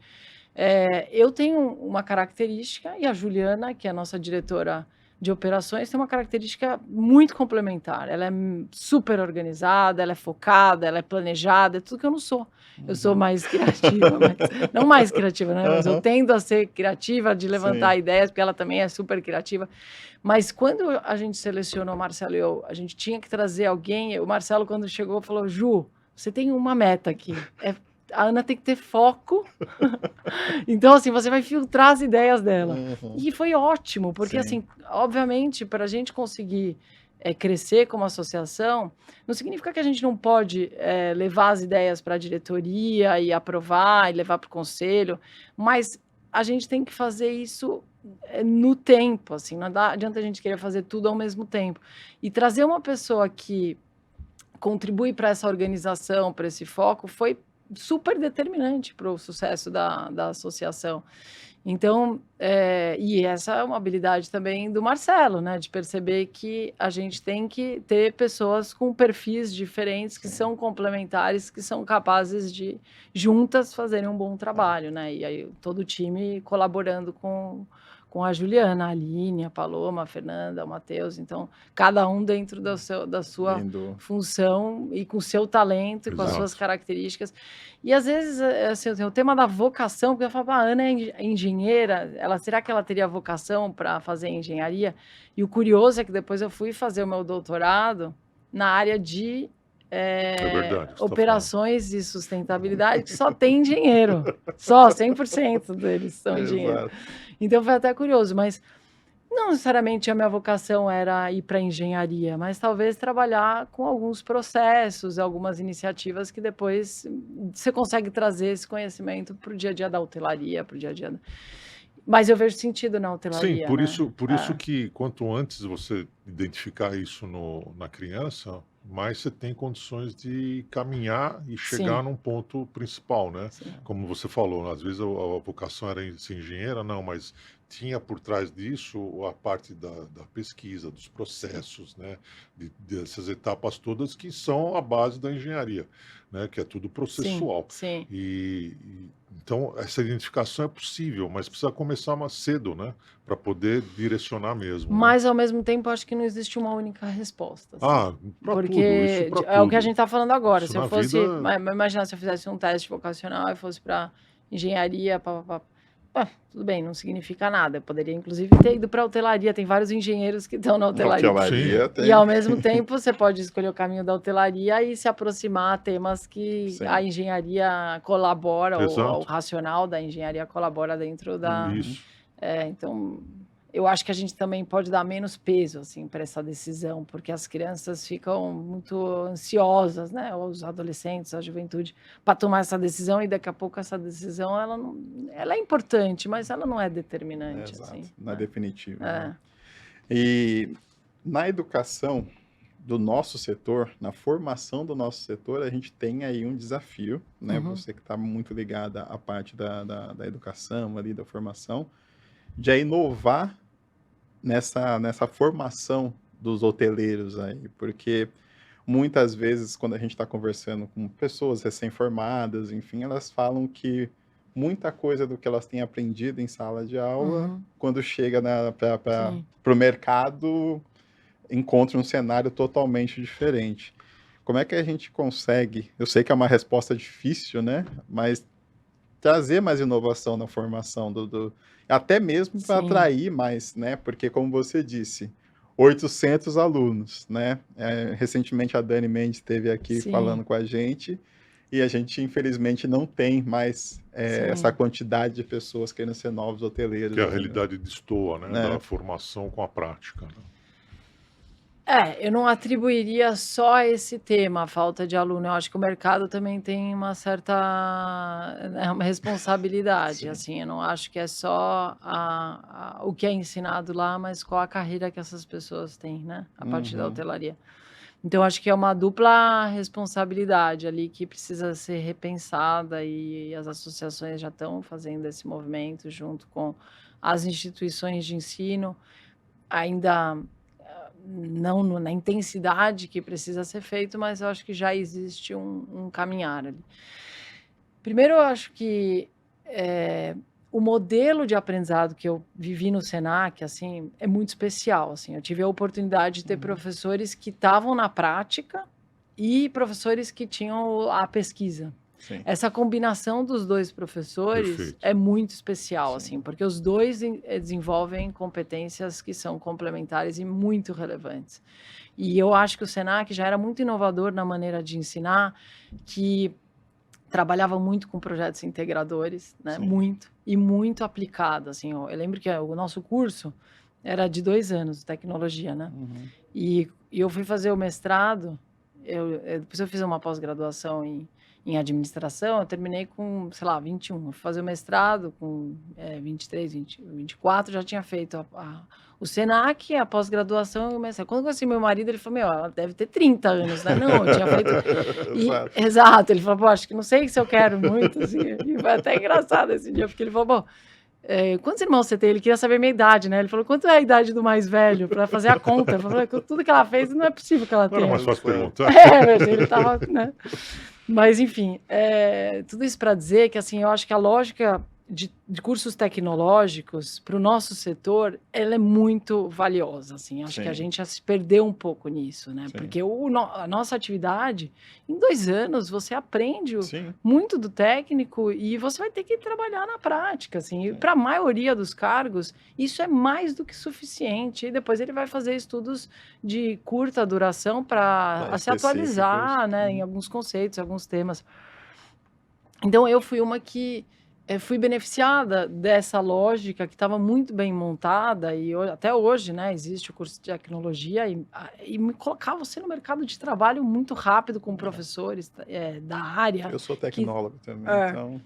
Eu tenho uma característica, e a Juliana, que é a nossa diretora de operações, tem uma característica muito complementar. Ela é super organizada, ela é focada, ela é planejada, é tudo que eu não sou. Eu sou mais criativa, não mais criativa, né? Mas eu tendo a ser criativa, de levantar Sim. ideias, porque ela também é super criativa. Mas quando a gente selecionou o Marcelo e eu, a gente tinha que trazer alguém. O Marcelo, quando chegou, falou: Ju, você tem uma meta aqui. A Ana tem que ter foco. Então, assim, você vai filtrar as ideias dela. E foi ótimo, porque, Sim. assim, obviamente, para a gente conseguir crescer como associação, não significa que a gente não pode levar as ideias para a diretoria e aprovar e levar para o conselho, mas a gente tem que fazer isso no tempo, assim, não adianta a gente querer fazer tudo ao mesmo tempo. E trazer uma pessoa que contribui para essa organização, para esse foco, foi super determinante para o sucesso da associação. Então, e essa é uma habilidade também do Marcelo, né? De perceber que a gente tem que ter pessoas com perfis diferentes, que são complementares, que são capazes de, juntas, fazerem um bom trabalho, né? E aí todo o time colaborando com a Juliana, a Aline, a Paloma, a Fernanda, o Matheus. Então, cada um dentro da sua Lindo. função e com o seu talento e com as Exato. suas características. E às vezes, assim, o tema da vocação, porque eu falo, a Ana é engenheira, será que ela teria vocação para fazer engenharia? E o curioso é que depois eu fui fazer o meu doutorado na área de verdade, você tá operações e sustentabilidade, que só tem engenheiro. Só, 100% deles são engenheiros. Exato. Então foi até curioso, mas não necessariamente a minha vocação era ir para a engenharia, mas talvez trabalhar com alguns processos, algumas iniciativas que depois você consegue trazer esse conhecimento para o dia a dia da hotelaria, para o dia a dia. Mas eu vejo sentido na hotelaria. Sim, por né? isso que quanto antes você identificar isso na criança, mais você tem condições de caminhar e chegar Sim. num ponto principal, né? Sim. Como você falou, às vezes a vocação era ser engenheira, não, mas tinha por trás disso a parte da pesquisa, dos processos, né? Dessas etapas todas que são a base da engenharia, né? Que é tudo Sim, processual. sim. Então, essa identificação é possível, mas precisa começar mais cedo, né? Para poder direcionar mesmo, né? Mas, ao mesmo tempo, acho que não existe uma única resposta, assim. Ah, para tudo, isso Porque para é o que a tudo. gente está falando agora. Isso Se eu na vida, fosse, imagina se eu fizesse um teste vocacional e fosse para engenharia, tudo bem, não significa nada. Eu poderia, inclusive, ter ido para hotelaria. Tem vários engenheiros que estão na hotelaria. Hotelaria sim. tem. E, ao mesmo tempo, você pode escolher o caminho da hotelaria e se aproximar a temas que Sim. a engenharia colabora, ou o Exato. racional da engenharia colabora dentro da... Isso. Então, eu acho que a gente também pode dar menos peso, assim, para essa decisão, porque as crianças ficam muito ansiosas, né? Ou os adolescentes, a juventude, para tomar essa decisão, e daqui a pouco essa decisão, ela é importante, mas ela não é determinante, Exato, assim. não é definitivo, É. né? E na educação do nosso setor, na formação do nosso setor, a gente tem aí um desafio, né? Uhum. Você que está muito ligada à parte da educação ali, da formação, de inovar nessa formação dos hoteleiros aí, porque muitas vezes, quando a gente está conversando com pessoas recém-formadas, enfim, elas falam que muita coisa do que elas têm aprendido em sala de aula, Uhum. quando chega para Sim. o mercado, encontra um cenário totalmente diferente. Como é que a gente consegue, eu sei que é uma resposta difícil, né? Mas trazer mais inovação na formação até mesmo para Sim. atrair mais, né? Porque, como você disse, 800 alunos, né? Recentemente a Dani Mendes esteve aqui Sim. falando com a gente e a gente, infelizmente, não tem mais essa Sim. quantidade de pessoas querendo ser novos hoteleiros. Que a né? realidade destoa, né? Né? Da formação com a prática, né? Eu não atribuiria só a esse tema, a falta de aluno. Eu acho que o mercado também tem uma certa, né, uma responsabilidade, Sim. assim. Eu não acho que é só o que é ensinado lá, mas qual a carreira que essas pessoas têm, né? A partir da Uhum. hotelaria. Então, acho que é uma dupla responsabilidade ali que precisa ser repensada, e as associações já estão fazendo esse movimento junto com as instituições de ensino, ainda não na intensidade que precisa ser feito, mas eu acho que já existe um caminhar ali. Primeiro, eu acho que o modelo de aprendizado que eu vivi no Senac, assim, é muito especial, assim. Eu tive a oportunidade de ter professores que estavam na prática e professores que tinham a pesquisa. Sim. Essa combinação dos dois professores Perfeito. é muito especial, Sim. assim, porque os dois desenvolvem competências que são complementares e muito relevantes. E eu acho que o Senac já era muito inovador na maneira de ensinar, que trabalhava muito com projetos integradores, né? Sim. Muito aplicado, assim. Eu lembro que o nosso curso era de 2 anos, tecnologia, né? Uhum. E eu fui fazer o mestrado, depois eu fiz uma pós-graduação em administração, eu terminei com, sei lá, 21. Eu fui fazer o mestrado com 23, 24, já tinha feito o Senac, a pós-graduação e o mestrado. Quando eu conheci meu marido, ele falou, ela deve ter 30 anos, né? Não, eu tinha feito... Exato, ele falou, acho que não sei se eu quero muito, assim. E foi até engraçado esse dia, porque ele falou, quantos irmãos você tem? Ele queria saber a minha idade, né? Ele falou, quanto é a idade do mais velho? Para fazer a conta. Ele falou, tudo que ela fez não é possível que ela tenha. Não era mais fácil perguntar? Mas ele tava, né? Mas, enfim, tudo isso para dizer que, assim, eu acho que a lógica de cursos tecnológicos para o nosso setor, ela é muito valiosa, assim. Acho que a gente já se perdeu um pouco nisso, né? Sim. Porque a nossa atividade, em 2 anos, você aprende Sim. muito do técnico e você vai ter que trabalhar na prática, assim. E para a maioria dos cargos, isso é mais do que suficiente. E depois ele vai fazer estudos de curta duração para se atualizar, né, em alguns conceitos, alguns temas. Então, eu fui uma que fui beneficiada dessa lógica que estava muito bem montada, e até hoje, né, existe o curso de tecnologia, e me colocava você no mercado de trabalho muito rápido com professores da área. Eu sou tecnólogo também, então...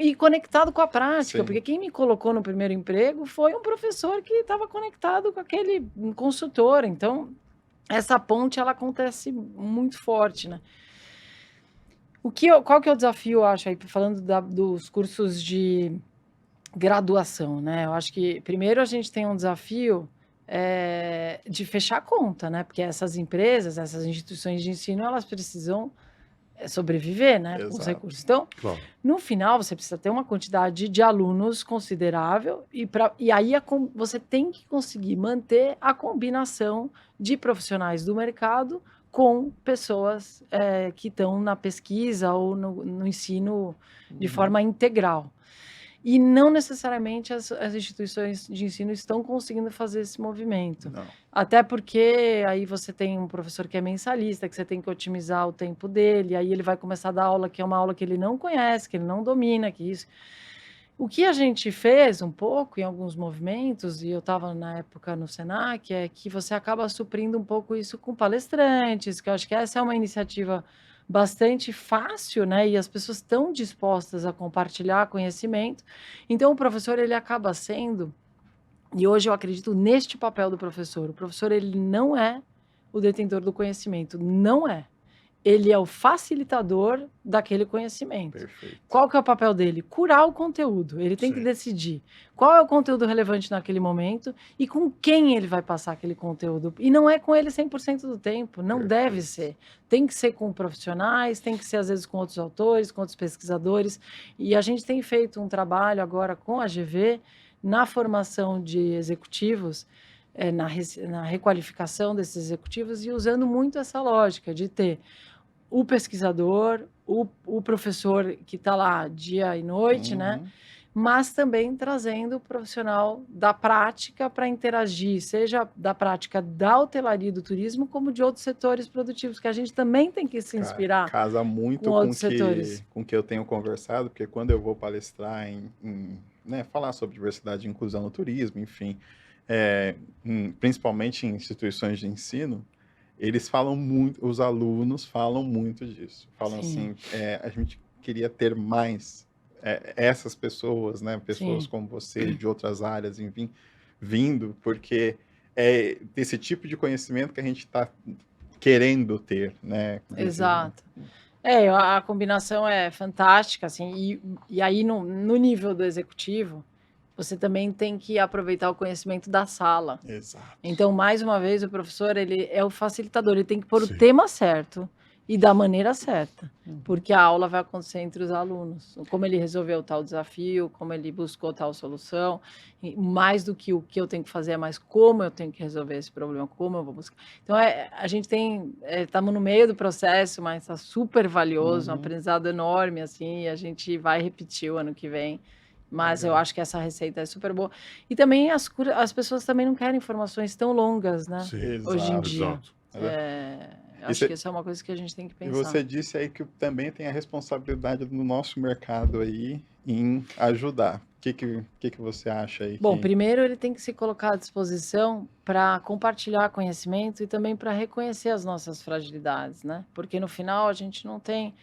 E conectado com a prática, Sim. porque quem me colocou no primeiro emprego foi um professor que estava conectado com aquele consultor. Então, essa ponte, ela acontece muito forte, né? Qual que é o desafio, eu acho, aí, falando dos cursos de graduação, né? Eu acho que primeiro a gente tem um desafio de fechar a conta, né? Porque essas empresas, essas instituições de ensino, elas precisam sobreviver, né? Com os Exato. recursos. Então, Claro. no final, você precisa ter uma quantidade de alunos considerável e aí você tem que conseguir manter a combinação de profissionais do mercado com pessoas que estão na pesquisa ou no ensino de forma integral. E não necessariamente as instituições de ensino estão conseguindo fazer esse movimento. Não. Até porque aí você tem um professor que é mensalista, que você tem que otimizar o tempo dele, aí ele vai começar a dar aula que é uma aula que ele não conhece, que ele não domina, que isso. O que a gente fez um pouco em alguns movimentos, e eu estava na época no Senac, é que você acaba suprindo um pouco isso com palestrantes, que eu acho que essa é uma iniciativa bastante fácil, né? E as pessoas estão dispostas a compartilhar conhecimento. Então, o professor, ele acaba sendo, e hoje eu acredito neste papel do professor. O professor, ele não é o detentor do conhecimento, não é. Ele é o facilitador daquele conhecimento. Perfeito. Qual que é o papel dele? Curar o conteúdo. Ele tem que decidir qual é o conteúdo relevante naquele momento e com quem ele vai passar aquele conteúdo. E não é com ele 100% do tempo, não deve ser. Tem que ser com profissionais, tem que ser às vezes com outros autores, com outros pesquisadores. E a gente tem feito um trabalho agora com a GV na formação de executivos, na requalificação desses executivos e usando muito essa lógica de ter o pesquisador, o professor que está lá dia e noite, né? Mas também trazendo o profissional da prática para interagir, seja da prática da hotelaria e do turismo, como de outros setores produtivos, que a gente também tem que se inspirar. Casa muito com outros setores. com o que eu tenho conversado, porque quando eu vou palestrar né, falar sobre diversidade e inclusão no turismo, enfim, principalmente em instituições de ensino, eles falam muito, os alunos falam muito disso. Falam assim, a gente queria ter mais essas pessoas, né? Pessoas como você, de outras áreas, enfim, vindo, porque é desse tipo de conhecimento que a gente está querendo ter, né? Exato. A combinação é fantástica, assim, e aí no nível do executivo, você também tem que aproveitar o conhecimento da sala. Exato. Então, mais uma vez, o professor, ele é o facilitador, ele tem que pôr o tema certo e da maneira certa, porque a aula vai acontecer entre os alunos. Como ele resolveu tal desafio, como ele buscou tal solução, e mais do que o que eu tenho que fazer, é mais como eu tenho que resolver esse problema, como eu vou buscar. Então, a gente estamos no meio do processo, mas está super valioso, um aprendizado enorme, assim, e a gente vai repetir o ano que vem. Mas eu acho que essa receita é super boa. E também as pessoas também não querem informações tão longas, né? Sim, hoje em dia. exato. Acho que isso é uma coisa que a gente tem que E pensar. você disse aí que também tem a responsabilidade do nosso mercado aí em ajudar. O que você acha aí? Bom, primeiro ele tem que se colocar à disposição para compartilhar conhecimento e também para reconhecer as nossas fragilidades, né? Porque no final a gente não tem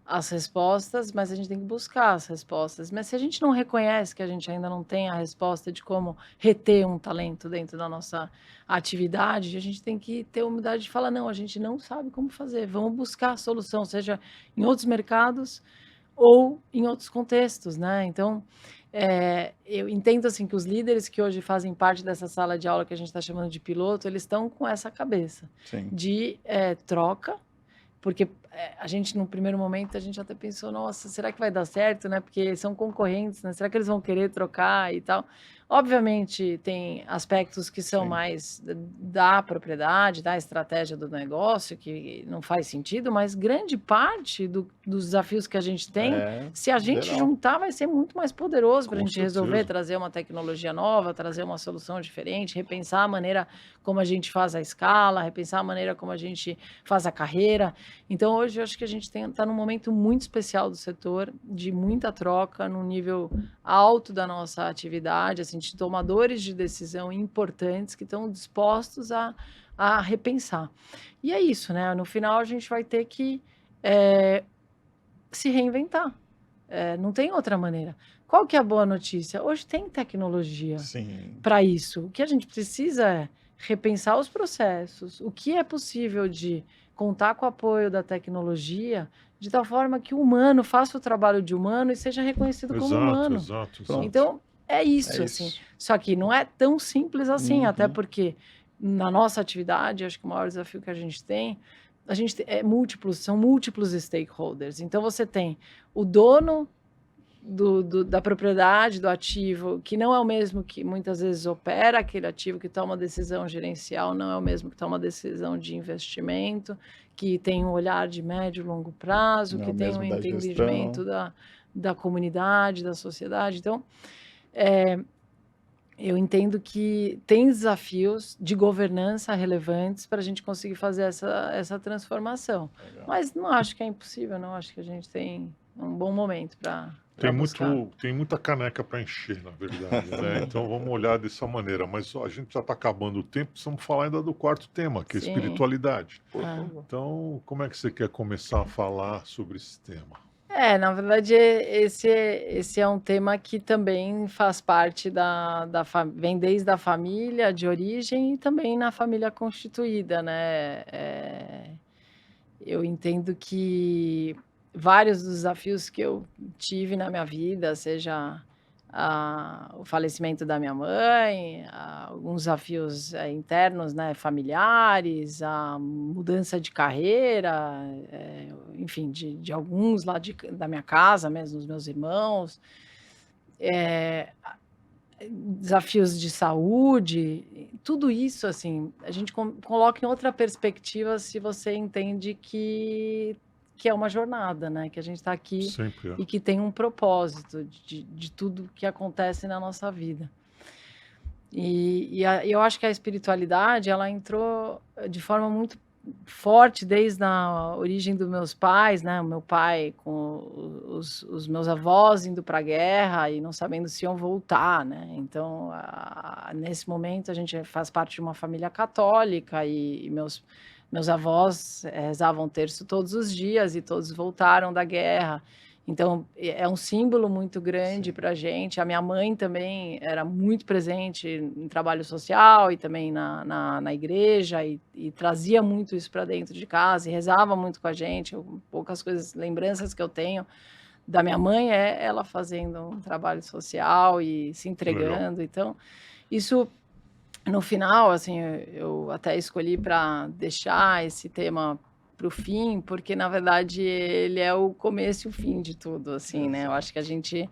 as respostas, mas a gente tem que buscar as respostas. Mas se a gente não reconhece que a gente ainda não tem a resposta de como reter um talento dentro da nossa atividade, a gente tem que ter a humildade de falar, não, a gente não sabe como fazer, vamos buscar a solução, seja em outros mercados ou em outros contextos, né? Então, eu entendo assim que os líderes que hoje fazem parte dessa sala de aula que a gente está chamando de piloto, eles estão com essa cabeça de troca, porque a gente, no primeiro momento, a gente até pensou, nossa, será que vai dar certo, né? Porque são concorrentes, né? Será que eles vão querer trocar e tal? Obviamente, tem aspectos que são mais da propriedade, da estratégia do negócio, que não faz sentido, mas grande parte dos desafios que a gente tem, se a gente juntar, vai ser muito mais poderoso para a gente resolver, trazer uma tecnologia nova, trazer uma solução diferente, repensar a maneira como a gente faz a escala, repensar a maneira como a gente faz a carreira. Então, hoje, eu acho que a gente está num momento muito especial do setor, de muita troca, num nível alto da nossa atividade, assim, de tomadores de decisão importantes que estão dispostos a repensar. E é isso, né? No final, a gente vai ter que se reinventar. Não tem outra maneira. Qual que é a boa notícia? Hoje tem tecnologia para isso. O que a gente precisa é repensar os processos, o que é possível de contar com o apoio da tecnologia, de tal forma que o humano faça o trabalho de humano e seja reconhecido como humano. Exato. Então, é isso, É assim. isso. Só que não é tão simples assim, até Uhum. porque na nossa atividade, acho que o maior desafio que a gente é múltiplos, são múltiplos stakeholders. Então você tem o dono da propriedade, do ativo, que não é o mesmo que muitas vezes opera aquele ativo, que toma decisão gerencial, não é o mesmo que toma decisão de investimento, que tem um olhar de médio e longo prazo, Não é que o tem um mesmo da gestão. entendimento da comunidade, da sociedade. Então, é, eu entendo que tem desafios de governança relevantes para a gente conseguir fazer essa transformação. Legal. Mas não acho que é impossível, não. Acho que a gente tem um bom momento para buscar. Tem muita caneca para encher, na verdade, né? Então vamos olhar dessa maneira. Mas ó, a gente já está acabando o tempo, precisamos falar ainda do quarto tema, que é Sim. espiritualidade. Por Ah. favor. Então, como é que você quer começar a falar sobre esse tema? Na verdade, esse é um tema que também faz parte vem desde a família de origem e também na família constituída, né? Eu entendo que vários dos desafios que eu tive na minha vida, seja o falecimento da minha mãe, alguns desafios internos, né, familiares, a mudança de carreira, enfim, de alguns lá da minha casa mesmo, dos meus irmãos, desafios de saúde, tudo isso, assim, a gente coloca em outra perspectiva se você entende que é uma jornada, né? Que a gente está aqui Sempre é. e que tem um propósito de tudo que acontece na nossa vida. Eu acho que a espiritualidade, ela entrou de forma muito forte desde a origem dos meus pais, né? O meu pai com os meus avós indo para a guerra e não sabendo se iam voltar, né? Então, nesse momento, a gente faz parte de uma família católica e meus avós rezavam o terço todos os dias e todos voltaram da guerra. Então, é um símbolo muito grande para a gente. A minha mãe também era muito presente em trabalho social e também na igreja e trazia muito isso para dentro de casa e rezava muito com a gente. Poucas coisas, lembranças que eu tenho da minha mãe é ela fazendo um trabalho social e se entregando. Então, isso, no final, assim, eu até escolhi para deixar esse tema para o fim, porque na verdade ele é o começo e o fim de tudo, assim, né? Eu acho que a gente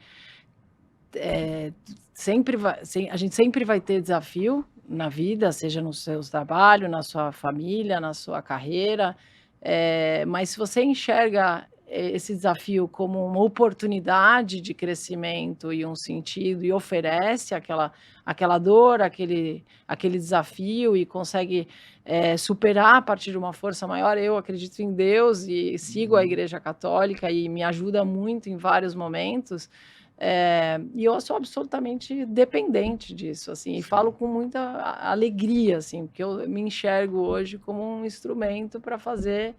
a gente sempre vai ter desafio na vida, seja no seu trabalho, na sua família, na sua carreira, mas se você enxerga esse desafio como uma oportunidade de crescimento e um sentido e oferece aquela dor, aquele desafio e consegue superar a partir de uma força maior. Eu acredito em Deus e sigo a Igreja Católica e me ajuda muito em vários momentos. E eu sou absolutamente dependente disso, assim, e falo com muita alegria, assim, porque eu me enxergo hoje como um instrumento para fazer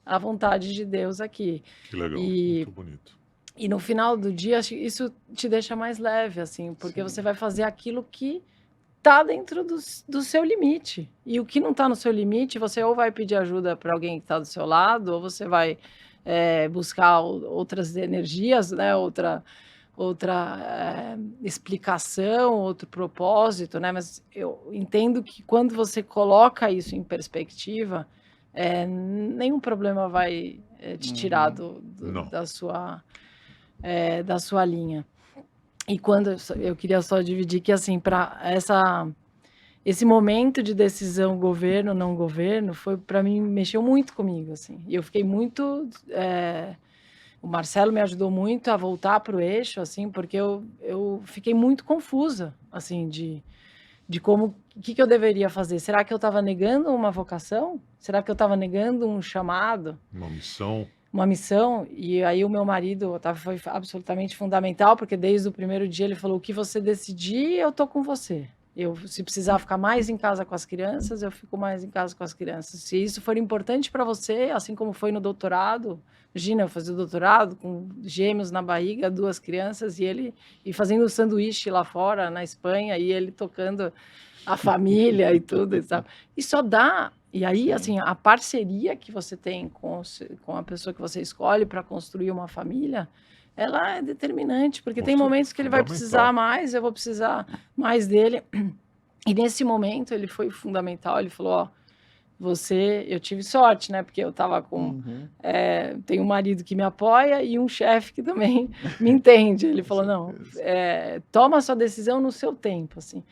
a vontade de Deus aqui. Que legal, E, muito bonito. e no final do dia, acho que isso te deixa mais leve, assim, porque Sim. você vai fazer aquilo que está dentro do seu limite. E o que não está no seu limite, você ou vai pedir ajuda para alguém que está do seu lado, ou você vai buscar outras energias, né? Outra explicação, outro propósito, né? Mas eu entendo que quando você coloca isso em perspectiva, nenhum problema vai te tirar Não. da sua linha. E quando eu queria só dividir que, assim, para esse momento de decisão governo, não governo, foi, para mim, mexeu muito comigo, assim. E eu fiquei muito... O Marcelo me ajudou muito a voltar para o eixo, assim, porque eu fiquei muito confusa, assim, de como, o que eu deveria fazer? Será que eu estava negando uma vocação? Será que eu estava negando um chamado? Uma missão. Uma missão? E aí o meu marido, Otávio, foi absolutamente fundamental, porque desde o primeiro dia ele falou, o que você decidir, eu tô com você. Se precisar ficar mais em casa com as crianças, eu fico mais em casa com as crianças. Se isso for importante para você, assim como foi no doutorado, imagina, eu fazia o doutorado com gêmeos na barriga, 2 crianças, e fazendo sanduíche lá fora, na Espanha, e ele tocando a família e tudo, sabe? E só dá... E aí, assim, a parceria que você tem com a pessoa que você escolhe para construir uma família ela é determinante, porque Com tem certeza, momentos que ele vai fundamental. precisar mais, eu vou precisar mais dele. E nesse momento ele foi fundamental, ele falou, ó, eu tive sorte, né? Porque eu tava com, Uhum, tenho um marido que me apoia e um chefe que também me entende. Ele com falou, não, certeza. toma a sua decisão no seu tempo, assim.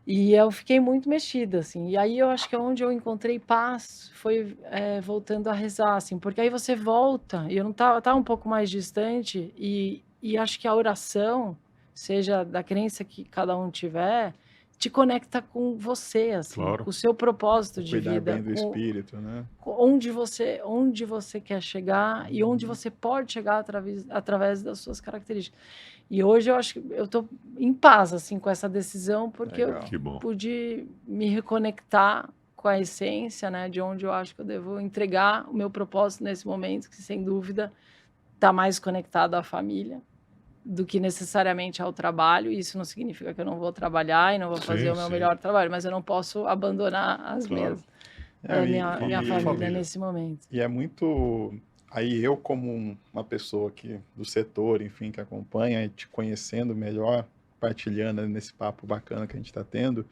E eu fiquei muito mexida, assim. E aí eu acho que onde eu encontrei paz foi voltando a rezar, assim, porque aí você volta, e eu não tava um pouco mais distante, e acho que a oração, seja da crença que cada um tiver, te conecta com você, assim, Claro. com o seu propósito O de cuidar vida, bem do com espírito, né? onde você quer chegar e onde você pode chegar através das suas características. E hoje eu acho que eu estou em paz assim com essa decisão, porque Legal. Que bom. eu pude me reconectar com a essência, né, de onde eu acho que eu devo entregar o meu propósito nesse momento, que sem dúvida está mais conectado à família do que necessariamente ao trabalho. Isso não significa que eu não vou trabalhar e não vou fazer o meu Sim. melhor trabalho, mas eu não posso abandonar Claro. minha família família. nesse momento. E é muito. Aí eu, como uma pessoa aqui do setor, enfim, que acompanha e te conhecendo melhor, partilhando nesse papo bacana que a gente está tendo,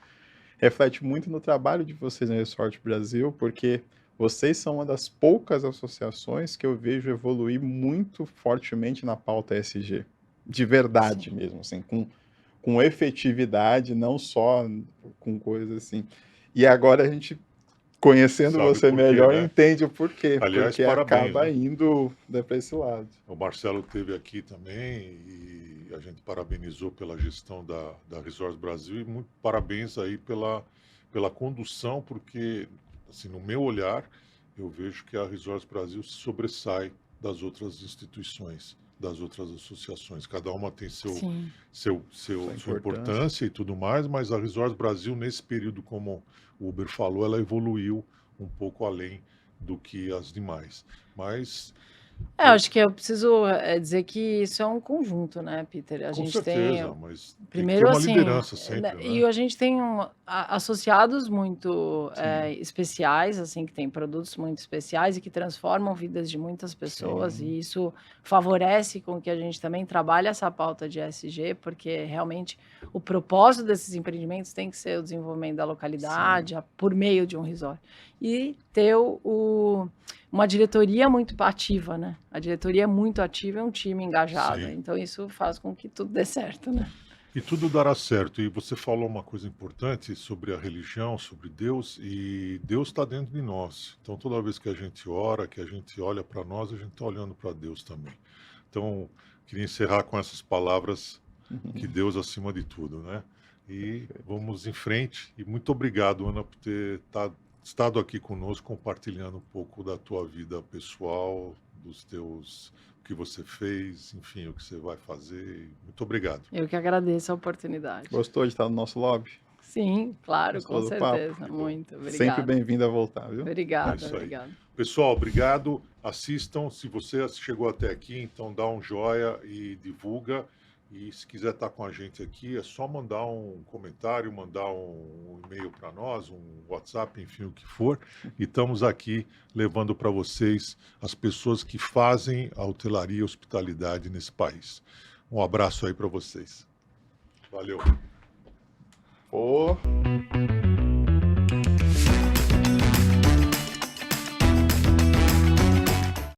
reflete muito no trabalho de vocês no Resort Brasil, porque vocês são uma das poucas associações que eu vejo evoluir muito fortemente na pauta ESG. De verdade mesmo, assim, com efetividade, não só com coisas assim. E agora a gente, conhecendo Sabe você por quê, melhor, né? entende o porquê, Aliás, porque parabéns, acaba né? indo para esse lado. O Marcelo esteve aqui também e a gente parabenizou pela gestão da Resorts Brasil e muito parabéns aí pela condução, porque, assim, no meu olhar, eu vejo que a Resorts Brasil se sobressai das outras instituições, das outras associações. Cada uma tem Sim. sua importância e tudo mais, mas a Resorts Brasil, nesse período, como o Uber falou, ela evoluiu um pouco além do que as demais. Mas Acho que eu preciso dizer que isso é um conjunto, né, Peter? A com gente certeza, tem, mas tem que ter primeiro, uma assim, liderança sempre, e né? a gente tem associados muito Sim. especiais, assim, que tem produtos muito especiais e que transformam vidas de muitas pessoas, Sim. e isso favorece com que a gente também trabalhe essa pauta de ESG, porque realmente o propósito desses empreendimentos tem que ser o desenvolvimento da localidade por meio de um resort. E ter uma diretoria muito ativa, né? A diretoria é muito ativa, é um time engajado. Sim. Então, isso faz com que tudo dê certo, né? E tudo dará certo. E você falou uma coisa importante sobre a religião, sobre Deus, e Deus está dentro de nós. Então, toda vez que a gente ora, que a gente olha para nós, a gente está olhando para Deus também. Então, queria encerrar com essas palavras, que Deus acima de tudo, né? E vamos em frente. E muito obrigado, Ana, por ter estado aqui conosco, compartilhando um pouco da tua vida pessoal, o que você fez, enfim, o que você vai fazer. Muito obrigado. Eu que agradeço a oportunidade. Gostou de estar no nosso lobby? Sim, claro, Gostou com do papo? certeza. Muito, obrigada. Sempre bem-vindo a voltar, viu? É Obrigada, isso aí. obrigada. Pessoal, obrigado. Assistam. Se você chegou até aqui, então dá um joia e divulga. E se quiser estar com a gente aqui, é só mandar um comentário, mandar um e-mail para nós, um WhatsApp, enfim, o que for. E estamos aqui levando para vocês as pessoas que fazem a hotelaria e hospitalidade nesse país. Um abraço aí para vocês. Valeu. Ô.